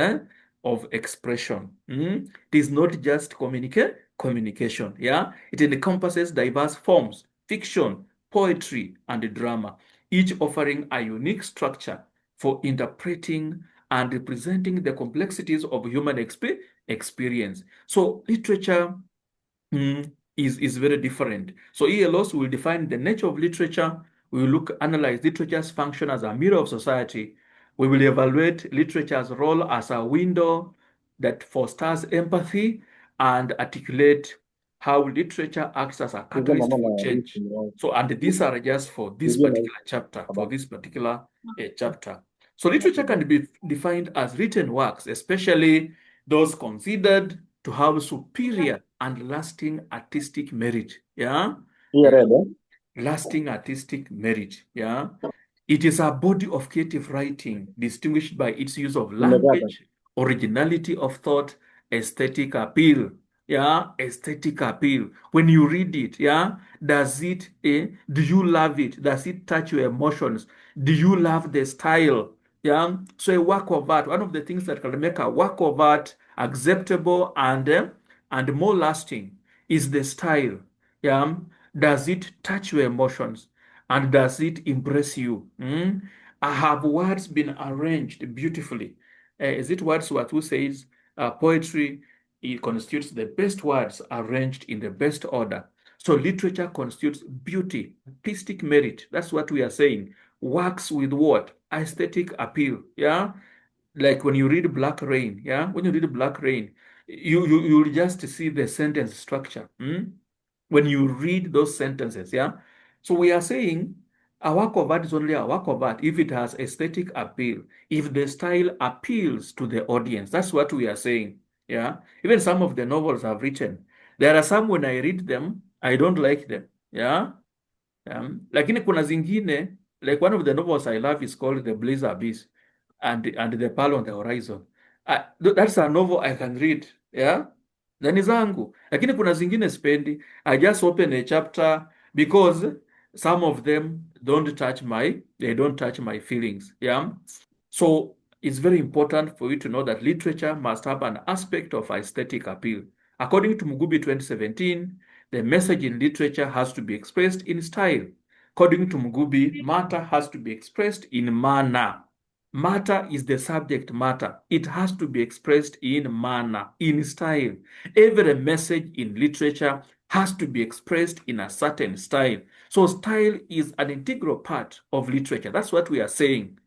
of expression. It is not just communication. Yeah, it encompasses diverse forms, fiction, poetry, and drama, each offering a unique structure for interpreting and representing the complexities of human experience. So literature is very different. So ELOs will define the nature of literature. We will analyze literature's function as a mirror of society. We will evaluate literature's role as a window that fosters empathy and articulate how literature acts as a catalyst for change. So, and these are just for this particular chapter, chapter. So literature can be defined as written works, especially those considered to have superior and lasting artistic merit. Yeah. Lasting artistic merit. Yeah. It is a body of creative writing distinguished by its use of language, originality of thought, aesthetic appeal. Yeah, aesthetic appeal. When you read it, do you love it? Does it touch your emotions? Do you love the style? Yeah, so a work of art, one of the things that can make a work of art acceptable and more lasting is the style. Yeah, does it touch your emotions? And does it impress you? Have words been arranged beautifully? Is it Wordsworth who says poetry it constitutes the best words arranged in the best order? So literature constitutes beauty, artistic merit. That's what we are saying. Works with what? Aesthetic appeal. Yeah. Like when you read Black Rain, when you read Black Rain, you'll just see the sentence structure. When you read those sentences, so we are saying a work of art is only a work of art if it has aesthetic appeal, if the style appeals to the audience. That's what we are saying. Yeah. Even some of the novels I've written, there are some when I read them, I don't like them. Yeah. Lakini kuna zingine, like one of the novels I love is called The Blaze Abyss and The Pearl on the Horizon. That's a novel I can read. Yeah. Na ni zangu. Lakini kuna zingine spendi. I just open a chapter because some of them they don't touch my feelings. Yeah. So it's very important for you to know that literature must have an aspect of aesthetic appeal. According to Mugubi 2017, the message in literature has to be expressed in style. According to Mugubi, matter has to be expressed in manner. Matter is the subject matter. It has to be expressed in manner, in style. Every message in literature has to be expressed in a certain style. So style is an integral part of literature. That's what we are saying.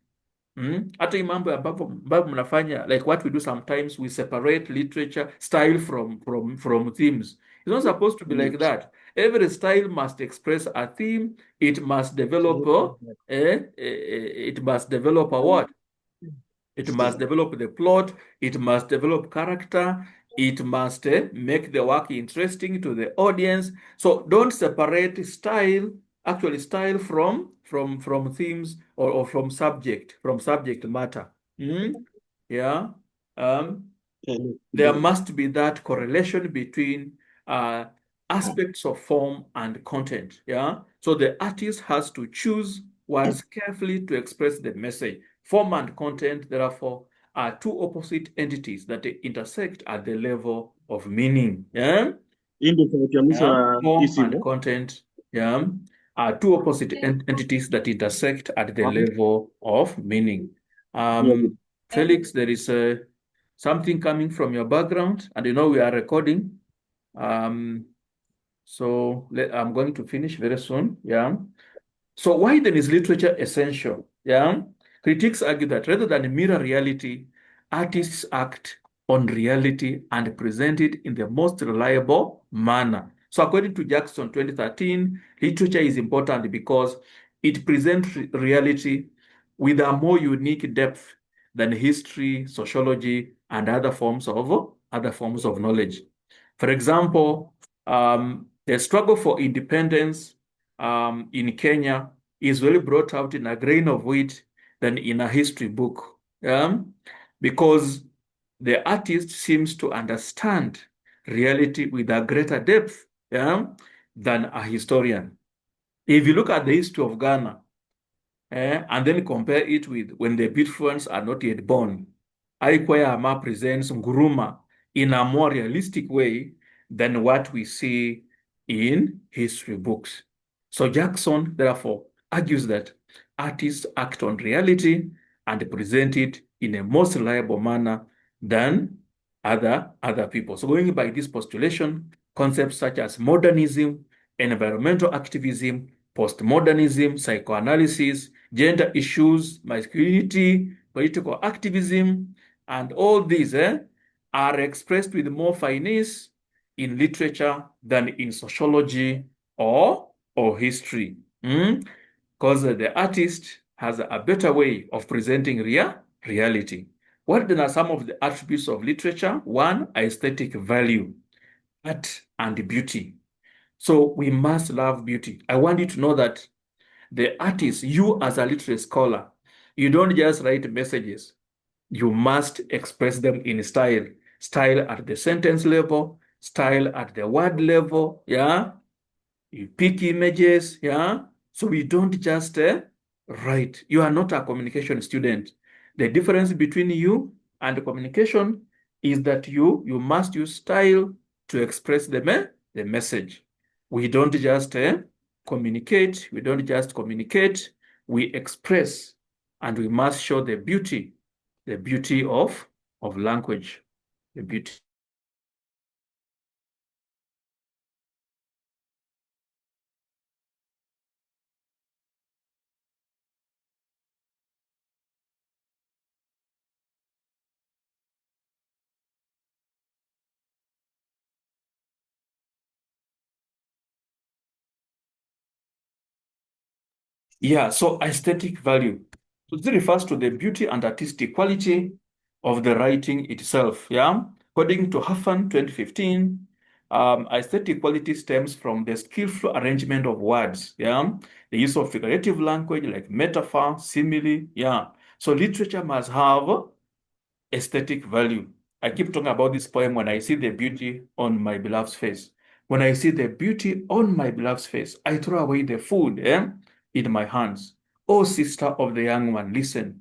Hata hii mambo ambavyo mnafanya, like what we do sometimes, we separate literature style from themes. It's not supposed to be like that. Every style must express a theme. It must develop it must develop a what? It must develop the plot. It must develop character. It must make the work interesting to the audience. So don't separate style, actually style from themes or from subject matter. Yeah. There must be that correlation between aspects of form and content. Yeah. So the artist has to choose words carefully to express the message. Form and content, therefore, are two opposite entities that intersect at the level of meaning. Yeah. Form and content, yeah, are two opposite entities that intersect at the level of meaning. Felix, there is something coming from your background, and you know we are recording. So I'm going to finish very soon. Yeah. So why then is literature essential? Yeah. Critics argue that rather than mirror reality, artists act on reality and present it in the most reliable manner. So according to Jackson 2013, literature is important because it presents reality with a more unique depth than history, sociology, and other forms of knowledge. For example, the struggle for independence in Kenya is really brought out in a grain of wheat than in a history book. Because the artist seems to understand reality with a greater depth than a historian. If you look at the history of Ghana and then compare it with when the beautiful ones are not yet born, Ama presents Nguruma in a more realistic way than what we see in history books. So Jackson, therefore, argues that artists act on reality and present it in a most reliable manner than other people. So going by this postulation, concepts such as modernism, environmental activism, postmodernism, psychoanalysis, gender issues, masculinity, political activism, and all these are expressed with more finesse in literature than in sociology or history. Because the artist has a better way of presenting reality. What then are some of the attributes of literature? One, aesthetic value, art and beauty. So we must love beauty. I want you to know that the artist, you as a literary scholar, you don't just write messages. You must express them in style. Style at the sentence level, style at the word level, yeah? You pick images, yeah? So we don't just write. You are not a communication student. The difference between you and communication is that you must use style to express the message. We don't just communicate. We don't just communicate. We express, and we must show the beauty of language, the beauty. Yeah, so aesthetic value. So this refers to the beauty and artistic quality of the writing itself. Yeah, according to Huffan 2015, aesthetic quality stems from the skillful arrangement of words. Yeah, the use of figurative language like metaphor, simile. Yeah, so literature must have aesthetic value. I keep talking about this poem when I see the beauty on my beloved's face. When I see the beauty on my beloved's face, I throw away the food in my hands. Oh, sister of the young one, listen.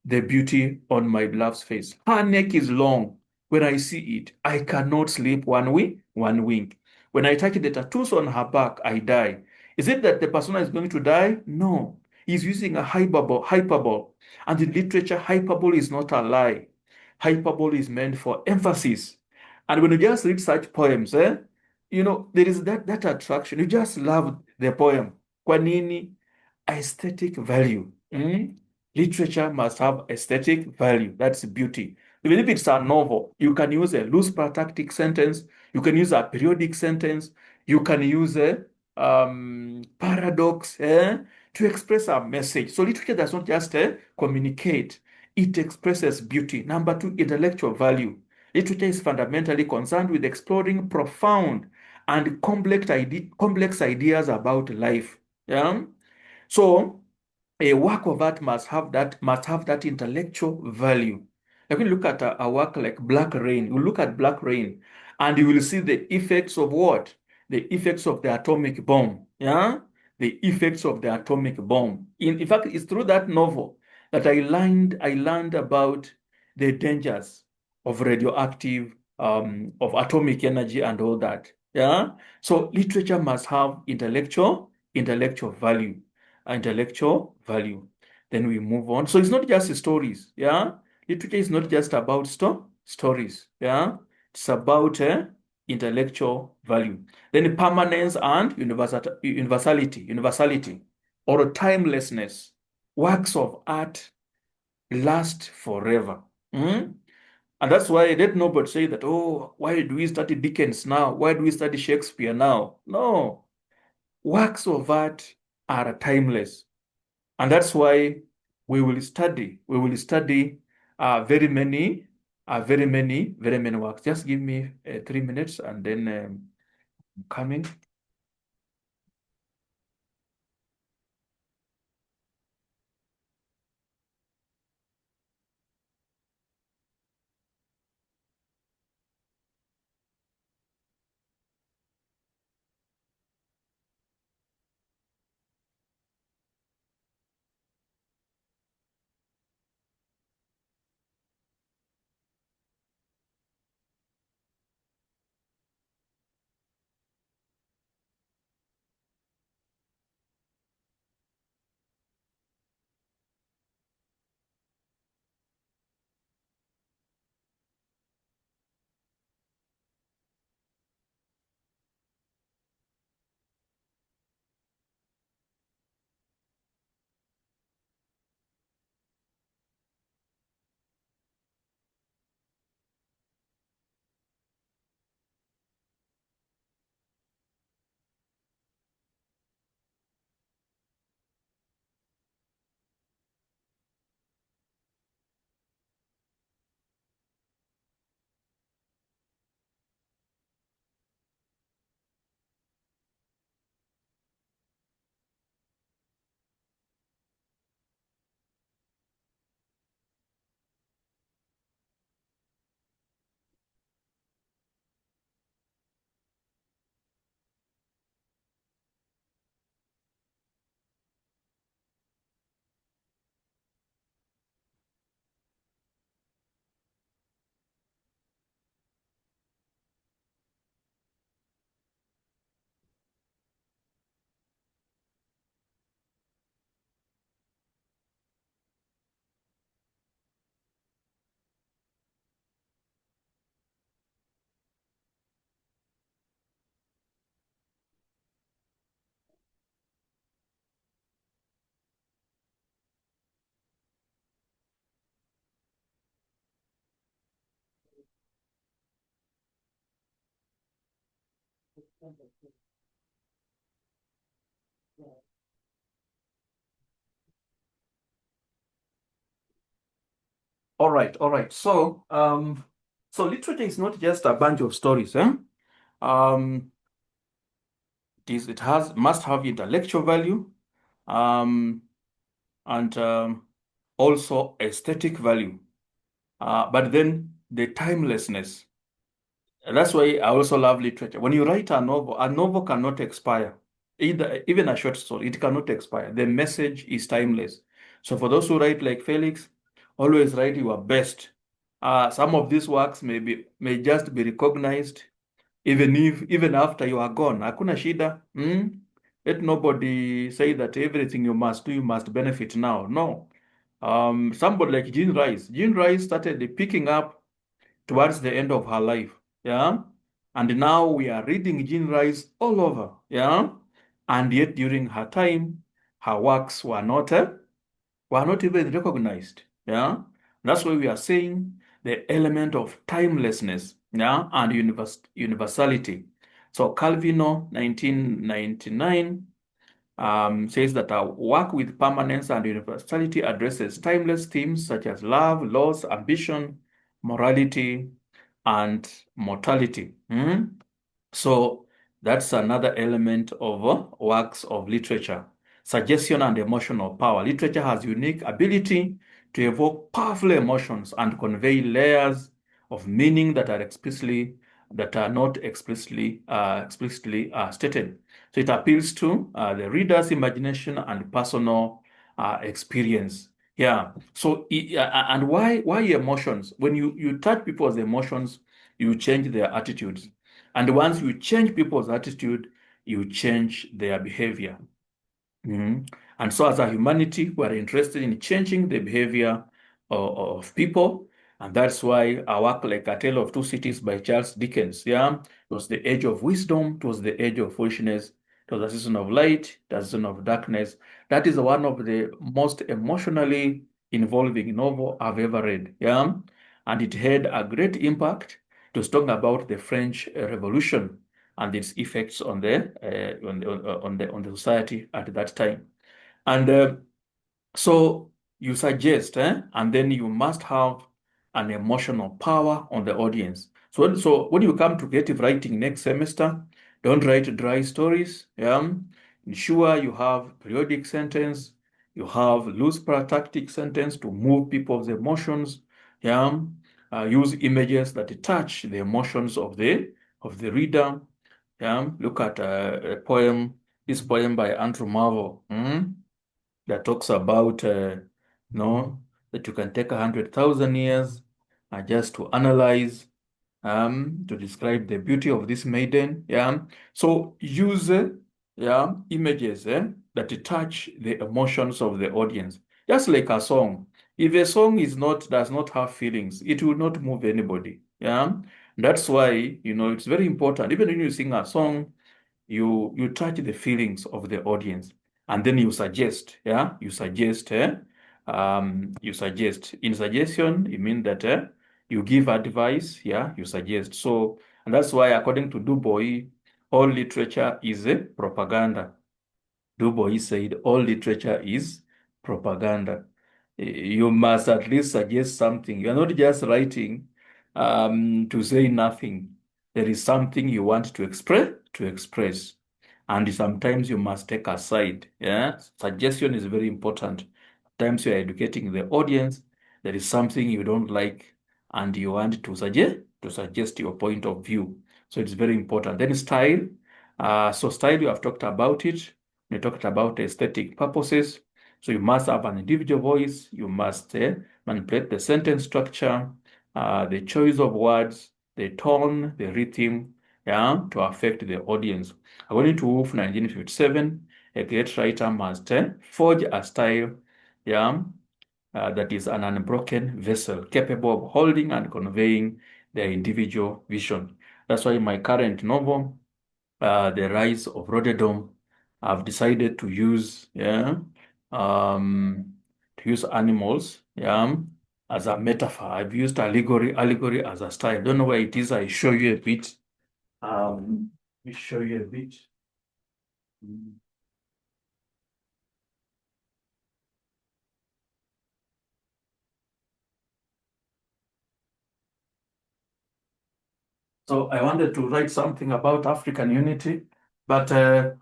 The beauty on my beloved's face. Her neck is long. When I see it, I cannot sleep one wink. When I touch the tattoos on her back, I die. Is it that the persona is going to die? No. He's using a hyperbole. And in literature, hyperbole is not a lie. Hyperbole is meant for emphasis. And when you just read such poems, there is that attraction. You just love the poem. Kwa nini? Aesthetic value. Literature must have aesthetic value. That's beauty. Even if it's a novel, you can use a loose paractic sentence, you can use a periodic sentence, you can use a paradox to express a message. So literature does not just communicate, it expresses beauty. Number two, intellectual value. Literature is fundamentally concerned with exploring profound and complex ideas about life. Yeah? So a work of art must have that intellectual value. Like when you look at a work like Black Rain, you look at Black Rain, and you will see the effects of what? The effects of the atomic bomb. Yeah, the effects of the atomic bomb. In fact, it's through that novel that I learned about the dangers of radioactive, of atomic energy and all that. Yeah. So literature must have intellectual value, intellectual value. Then we move on. So it's not just stories. Yeah. Literature is not just about stories. Yeah. It's about intellectual value. Then permanence and universality or timelessness. Works of art last forever. Mm? And that's why let nobody say that, oh, why do we study Dickens now? Why do we study Shakespeare now? No. Works of art are timeless. And that's why we will study very many works. Just give me 3 minutes and then I'm coming. All right, all right. So literature is not just a bunch of stories, eh? Um, it must have intellectual value, um, and also aesthetic value. But then the timelessness. That's why I also love literature. When you write a novel cannot expire. Even a short story, it cannot expire. The message is timeless. So for those who write like Felix, always write your best. Some of these works may just be recognized even after you are gone. Hakuna shida. Let nobody say that everything you must do, you must benefit now. No. Somebody like Jean Rice. Jean Rice started picking up towards the end of her life. Yeah. And now we are reading Jean Rice all over. Yeah. And yet during her time, her works were not even recognized. Yeah. That's why we are saying the element of timelessness, yeah, and universality. So Calvino, 1999, says that our work with permanence and universality addresses timeless themes such as love, loss, ambition, morality, and mortality. So that's another element of works of literature. suggestion and emotional power. Literature has unique ability to evoke powerful emotions and convey layers of meaning that are not explicitly stated. So it appeals to the reader's imagination and personal experience. Yeah. So and why emotions? When you touch people's emotions, you change their attitudes, and once you change people's attitude, you change their behavior. And so, as a humanity, we are interested in changing the behavior of people. And that's why our work, like A Tale of Two Cities by Charles Dickens, yeah, it was the age of wisdom, it was the age of foolishness, it was a season of light, the season of darkness. That is one of the most emotionally involving novel I've ever read, yeah. And it had a great impact. It was talking about the French Revolution and its effects on the society at that time. And so you suggest, and then you must have an emotional power on the audience. So when you come to creative writing next semester, don't write dry stories. Yeah, ensure you have periodic sentence, you have loose paractactic sentence to move people's emotions. Yeah, use images that touch the emotions of the reader. Yeah, look at this poem by Andrew Marvell. That talks about that you can take 100,000 years just to analyze, to describe the beauty of this maiden. Yeah. So use images that touch the emotions of the audience. Just like a song. If a song does not have feelings, it will not move anybody. Yeah. That's why, it's very important. Even when you sing a song, you touch the feelings of the audience, and then you suggest. You suggest. In suggestion, you mean that you give advice. You suggest. So, and that's why, according to Du Bois, all literature is a propaganda. Du Bois said all literature is propaganda. You must at least suggest something. You're not just writing to say nothing. There is something you want to express. And sometimes you must take a side. Yeah, suggestion is very important. Sometimes you are educating the audience. There is something you don't like, and you want to suggest your point of view. So it's very important. Then style. So style, you have talked about it. We talked about aesthetic purposes. So you must have an individual voice. You must manipulate the sentence structure, the choice of words, the tone, the rhythm, to affect the audience. According to Wolf, 1957, a great writer must forge a style, that is an unbroken vessel, capable of holding and conveying their individual vision. That's why in my current novel, The Rise of Rotterdam, I've decided to use animals as a metaphor. I've used allegory as a style. Don't know where it is. I show you a bit. Let me show you a bit. So I wanted to write something about African unity, but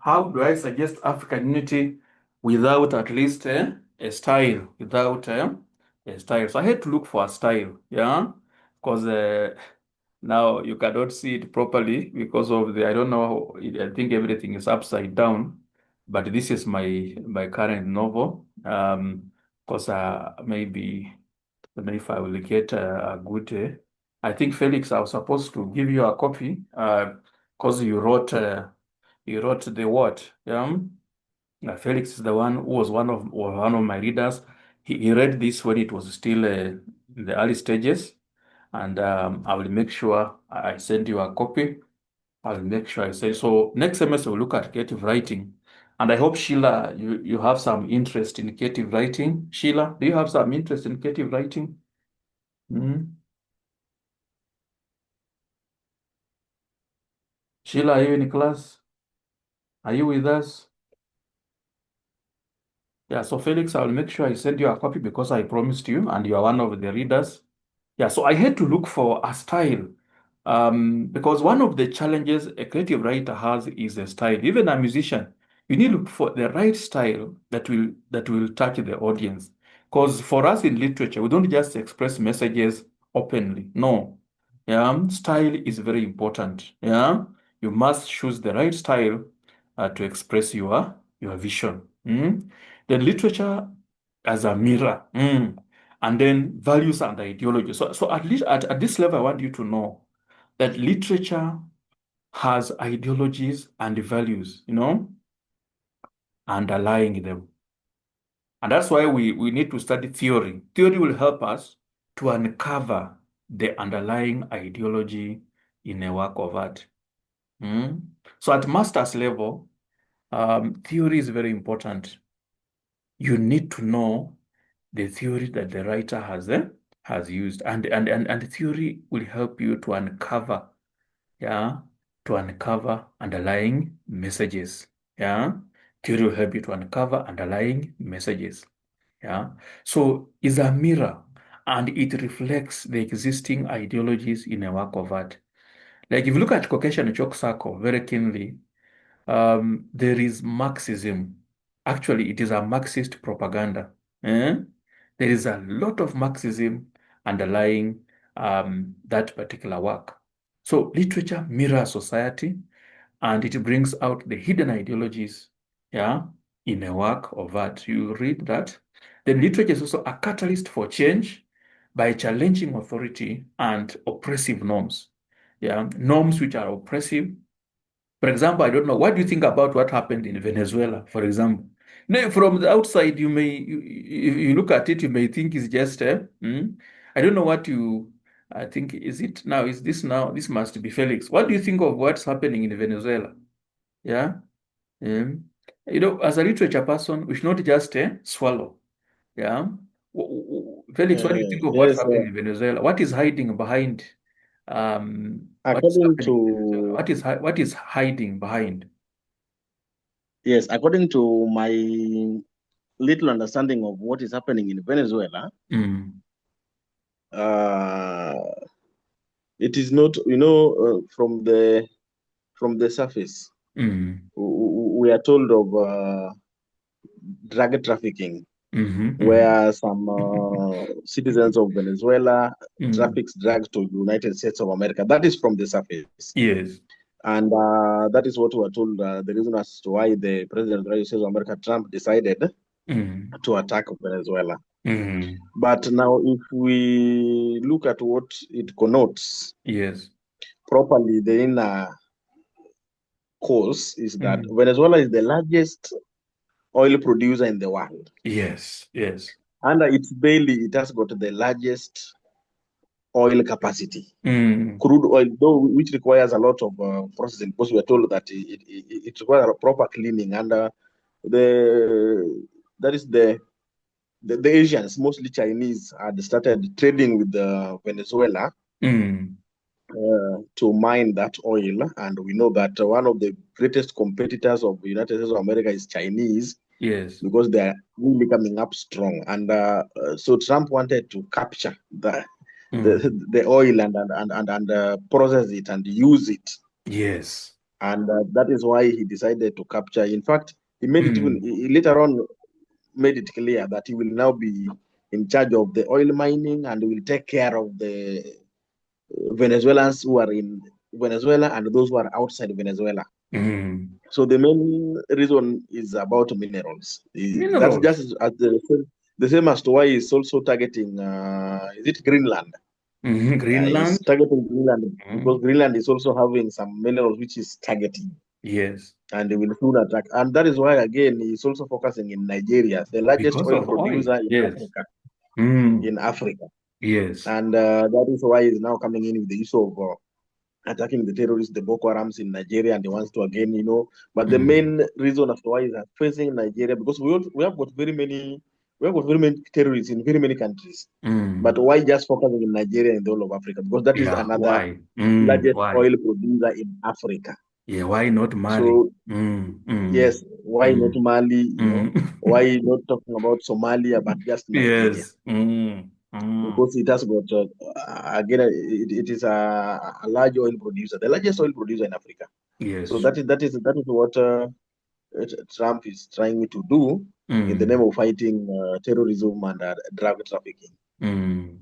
how do I suggest African unity without at least a style? Without a style, so I had to look for a style, because now you cannot see it properly because of I don't know. I think everything is upside down, but this is my current novel. Because maybe if I will get a good. I think Felix, I was supposed to give you a copy because you wrote the what? Felix is the one who was one of my readers. He read this when it was still in the early stages, and I will make sure I send you a copy. I'll make sure I say so. Next semester we'll look at creative writing, and I hope Sheila, you have some interest in creative writing. Sheila, do you have some interest in creative writing? Sheila, are you in class? Are you with us? Yeah, so Felix, I'll make sure I send you a copy because I promised you, and you are one of the readers. Yeah, so I had to look for a style. Because one of the challenges a creative writer has is a style. Even a musician, You need to look for the right style that will touch the audience. Because for us in literature, we don't just express messages openly. No. Yeah, style is very important. Yeah, you must choose the right style to express your vision. Then literature as a mirror, and then values and ideology. So at least at this level, I want you to know that literature has ideologies and values, underlying them. And that's why we need to study theory. Theory will help us to uncover the underlying ideology in a work of art. So at master's level, theory is very important. You need to know the theory that the writer has used, and theory will help you to uncover, underlying messages. Theory will help you to uncover underlying messages. So it's a mirror, and it reflects the existing ideologies in a work of art. Like if you look at Caucasian chalk circle very keenly, there is Marxism. Actually, it is a Marxist propaganda. Eh? There is a lot of Marxism underlying that particular work. So literature mirrors society, and it brings out the hidden ideologies, in a work of art. You read that. Then literature is also a catalyst for change by challenging authority and oppressive norms. Norms which are oppressive. For example, I don't know, what do you think about what happened in Venezuela, for example? From the outside, if you look at it, you may think it's just, I don't know what I think, this must be Felix. What do you think of what's happening in Venezuela? Yeah. Um, as a literature person, we should not just swallow. Yeah. Felix, what do you think of what's Yes, happening in Venezuela? What is hiding behind what is according happening in Venezuela? to What is hiding behind? yes, according to my little understanding of what is happening in Venezuela, Mm, uh, it is not, from the surface, mm, we are told of drug trafficking, mm-hmm, where some citizens of Venezuela mm. traffics drugs to United States of America. That is from the surface. Yes. And that is what we are told the reason as to why the President of the United States of America, Trump, decided Mm, to attack Venezuela. mm. But now, if we look at what it connotes Yes. properly, the inner cause is that Mm. Venezuela is the largest oil producer in the world. Yes. Yes. Under its belly, it has got the largest oil capacity. Mm, Crude oil, though, which requires a lot of processing, because we are told that it requires a proper cleaning. And that is the Asians, mostly Chinese, had started trading with Venezuela mm. to mine that oil. And we know that one of the greatest competitors of the United States of America is Chinese, Yes. because they're really coming up strong. And so Trump wanted to capture Mm. the oil and process it and use it. Yes. And that is why he decided to capture. In fact, he made it even, Mm. he later on made it clear that he will now be in charge of the oil mining and will take care of the Venezuelans who are in Venezuela and those who are outside Venezuela. Mm. So the main reason is about minerals. That's Minerals. just the same as to why he's also targeting, is it Greenland? Mm-hmm. He's Greenland. targeting Greenland because Mm. Greenland is also having some minerals which is targeting, Yes. and they will soon attack. And that is why, again, he's also focusing in Nigeria, the largest Because oil of oil. producer in Yes. Africa. Mm. In Africa. Yes. And that is why he's now coming in with the issue of attacking the terrorists, the Boko Harams in Nigeria, and he wants to again, But the Mm. main reason as to why he's facing Nigeria, because we have got very many terrorists in very many countries. But Mm. why just focusing in Nigeria and the whole of Africa? Because that is Yeah. another Why? largest Why? oil producer in Africa. Yeah. Why not Mali? So Mm. Mm. yes, why not Mm. Mali? Mm. Why not talking about Somalia, but just Nigeria? Yes. Mm. Mm. Because it has got again, it is a large oil producer, the largest oil producer in Africa. So Yes. that is what. Trump is trying to do in the name Mm. of fighting terrorism and drug trafficking. Mm.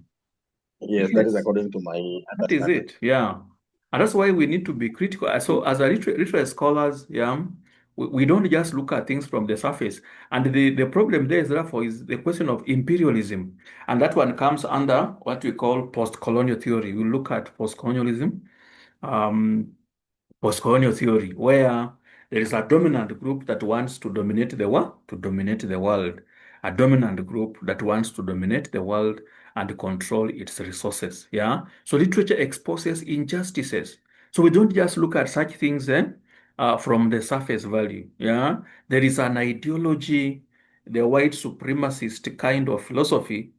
Yes, that is Yes, according to my that is understanding. it. Yeah. And that's why we need to be critical. So, as a literary scholars, yeah, we don't just look at things from the surface. And the problem there is therefore is the question of imperialism. And that one comes under what we call post-colonial theory. We look at post-colonialism. Um, Post-colonial theory, where there is a dominant group that wants to dominate the world, a dominant group that wants to dominate the world and control its resources. Yeah. So literature exposes injustices. So we don't just look at such things from the surface value. Yeah. There is an ideology, the white supremacist kind of philosophy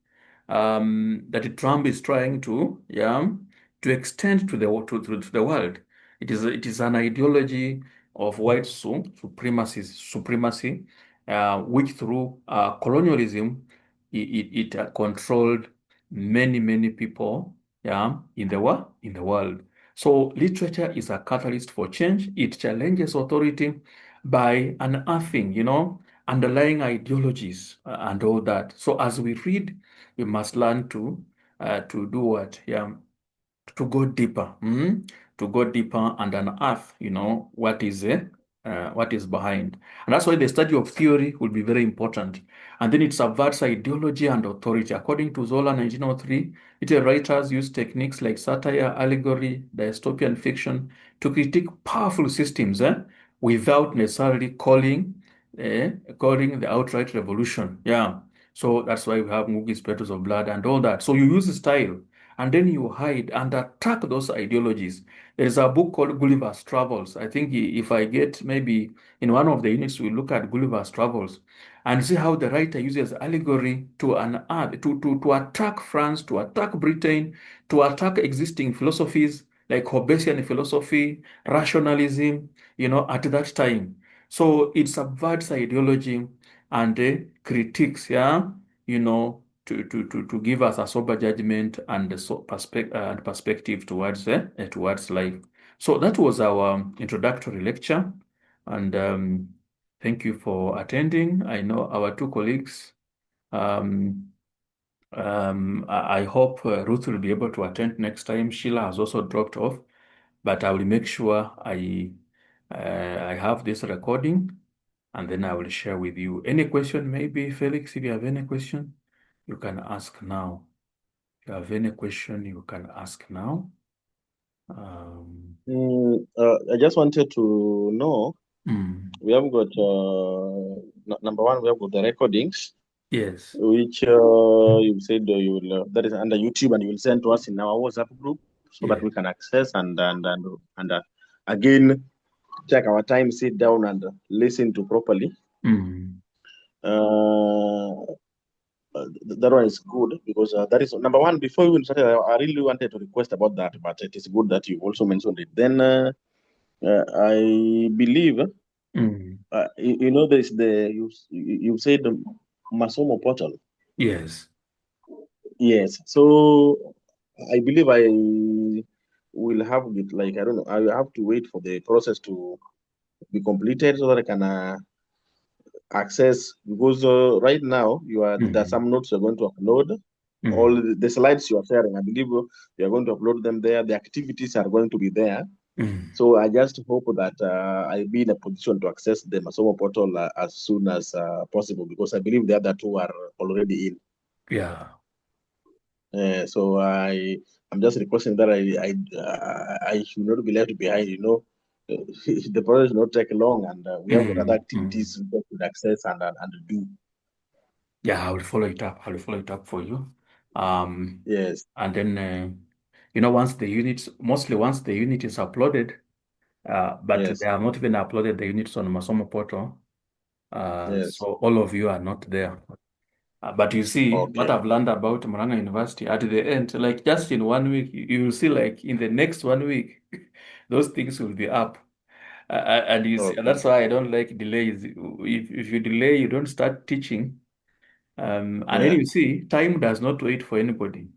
that Trump is trying to extend to to the world. It is an ideology of white supremacy, which through colonialism it controlled many people, yeah, in the world. So literature is a catalyst for change. It challenges authority by unearthing, underlying ideologies and all that. So as we read, we must learn to do what? Yeah, to go deeper, to go deeper and unearth, what is behind. And that's why the study of theory will be very important. And then it subverts ideology and authority. According to Zola 1903, literary writers use techniques like satire, allegory, dystopian fiction to critique powerful systems without necessarily calling the outright revolution. Yeah. So that's why we have movies, Petals of Blood, and all that. So you use style and then you hide and attack those ideologies. There is a book called Gulliver's Travels. I think if I get maybe in one of the units, we look at Gulliver's Travels and see how the writer uses allegory to unearth, to attack France, to attack Britain, to attack existing philosophies like Hobbesian philosophy, rationalism, at that time. So it subverts ideology and critiques, yeah, to give us a sober judgment and perspective towards life. So that was our introductory lecture, and thank you for attending. I know our two colleagues. Um, I hope Ruth will be able to attend next time. Sheila has also dropped off, but I will make sure I have this recording and then I will share with you. Any question, maybe, Felix, if you have any question, you can ask now. If you have any question, you can ask now. I just wanted to know, Mm, we have got number one, we have got the recordings, yes. which you said you will that is under YouTube, and you will send to us in our WhatsApp group so that Yeah. we can access and again take our time, sit down and listen to properly. Mm, Uh, that one is good because that is number one. Before we even started, I really wanted to request about that, but it is good that you also mentioned it. Then I believe mm, there's you said the Masomo portal. yes. Yes, so I believe I will have it, like I don't know. I will have to wait for the process to be completed so that I can access, because right now there's Mm, some notes you're going to upload, all mm, the slides you are sharing. I believe you're going to upload them there. The activities are going to be there. mm, So I just hope that I'll be in a position to access the Masomo portal as soon as possible, because I believe the other two are already in. yeah. So I'm just requesting that I should not be left behind. The process should not take long, and we have got other Mm, mm. activities we could access and do. Yeah, I will follow it up. I will follow it up for you. Um, Yes, and then, mostly once the unit is uploaded, but they yes, have not even uploaded the units on Masomo portal. yes. So all of you are not there. But you see, what Okay. I've learned about Murang'a University at the end, like just in 1 week, you will see like in the next 1 week, those things will be up. And you see, and Okay. that's why I don't like delays. If you delay, you don't start teaching. And then Yeah. you see, time does not wait for anybody.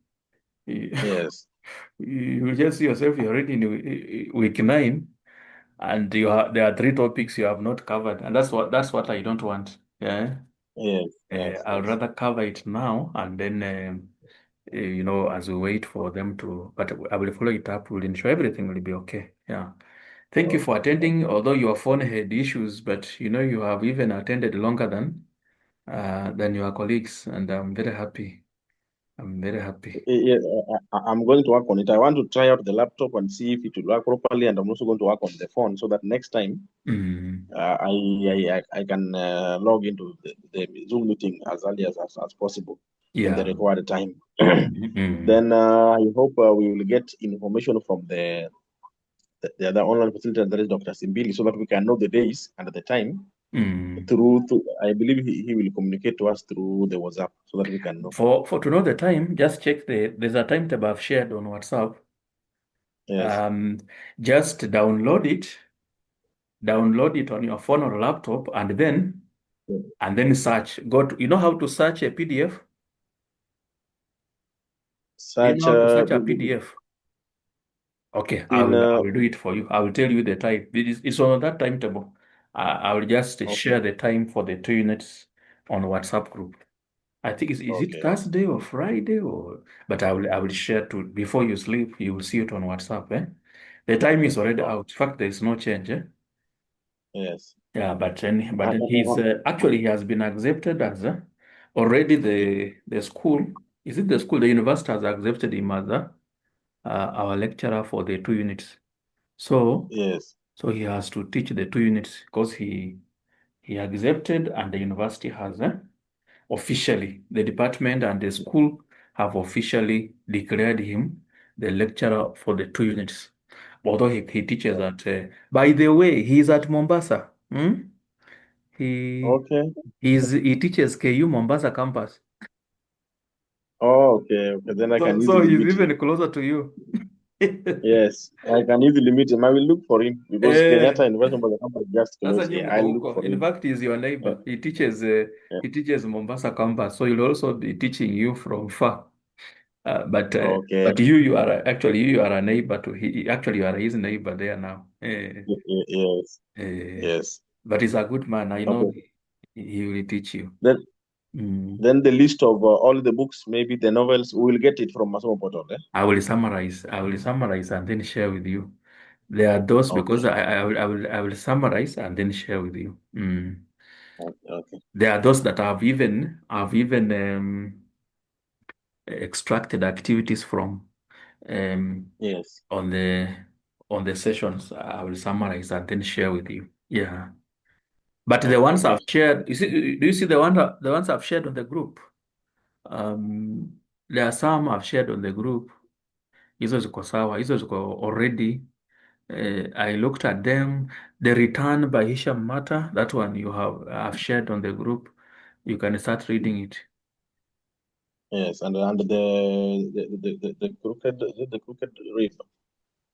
You Yes. you just see yourself, you're already in week 9, And there are three topics you have not covered, and that's what I don't want. Yeah. Yes, yes, I'd yes. rather cover it now and then as we wait for them to, but I will follow it up. We'll ensure everything will be okay. Yeah. Thank you for Okay, attending, okay. although your phone had issues, but you have even attended longer than your colleagues, and I'm very happy. I'm very happy. Yeah, I'm going to work on it. I want to try out the laptop and see if it will work properly, and I'm also going to work on the phone so that next time Mm, I can log into the Zoom meeting as early as possible in the yeah. required time. Mm, Then I hope we will get information from the other online facilitator, that is Dr. Simbili, so that we can know the days and the time mm. I believe he will communicate to us through the WhatsApp so that we can know. For to know the time, just check there's a timetable I've shared on WhatsApp. Yes. Um, just download it on your phone or laptop, and then search. You know how to search a PDF? Do you know Such how to search a PDF? Okay, I in will I will do it for you. I will tell you the time. It's on that timetable. I will just okay, share the time for the 2 units on WhatsApp group. I think is it okay, Thursday or Friday but I will share to before you sleep. You will see it on WhatsApp. The time is already oh, out. In fact, there is no change. yes. Yeah, but then he's Uh, actually he has been accepted as already the school. Is it the school? The university has accepted him as our lecturer for the 2 units. So yes. so he has to teach the 2 units because he accepted, and the university has officially, the department and the school have officially declared him the lecturer for the 2 units. Although he teaches at, by the way, he's at Mombasa. Hmm? He Okay. he teaches KU Mombasa campus. Oh, okay. Okay. Then I can So easily he's meet him. even closer to you. Yes, I can easily meet him. I will look for him because Eh, Kenyatta University of the campus is just sasa close nyi here. mko I'll look huko. for In him. fact, he's your Yeah, neighbor. He yeah. teaches Mombasa campus, so he'll also be teaching you from far. But Okay. you are a neighbor to actually you are his neighbor there now. Yes, Eh, yes. but he's a good man. I know Okay. he will teach you. Then, Mm. then the list of all the books, maybe the novels, we will get it from Masomo Portal. Eh? I will summarize and then share with you. There are those because Okay. I will summarize and then share with you. Okay. Okay. There are those that I've even extracted activities from um, Yes. on the sessions. I will summarize and then share with you. Yeah. But the Okay. ones I've Good. shared, do you see the ones I've shared on the group? There are some I've shared on the group. Hizo ziko sawa, hizo ziko already. I looked at them. The Return by Hisham Mata, that one I've shared on the group. You can start reading it. Yes, and the crooked the crooked river.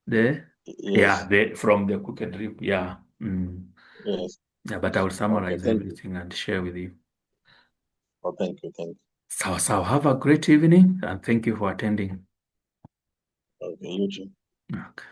The Yeah, Yes. from the Crooked Rip. Yeah. Yes. Yeah, but I will Okay. summarize Thank you. everything and share with you. Oh, thank you. Thank So have a great evening and thank you for attending. you. Okay. You too. Okay.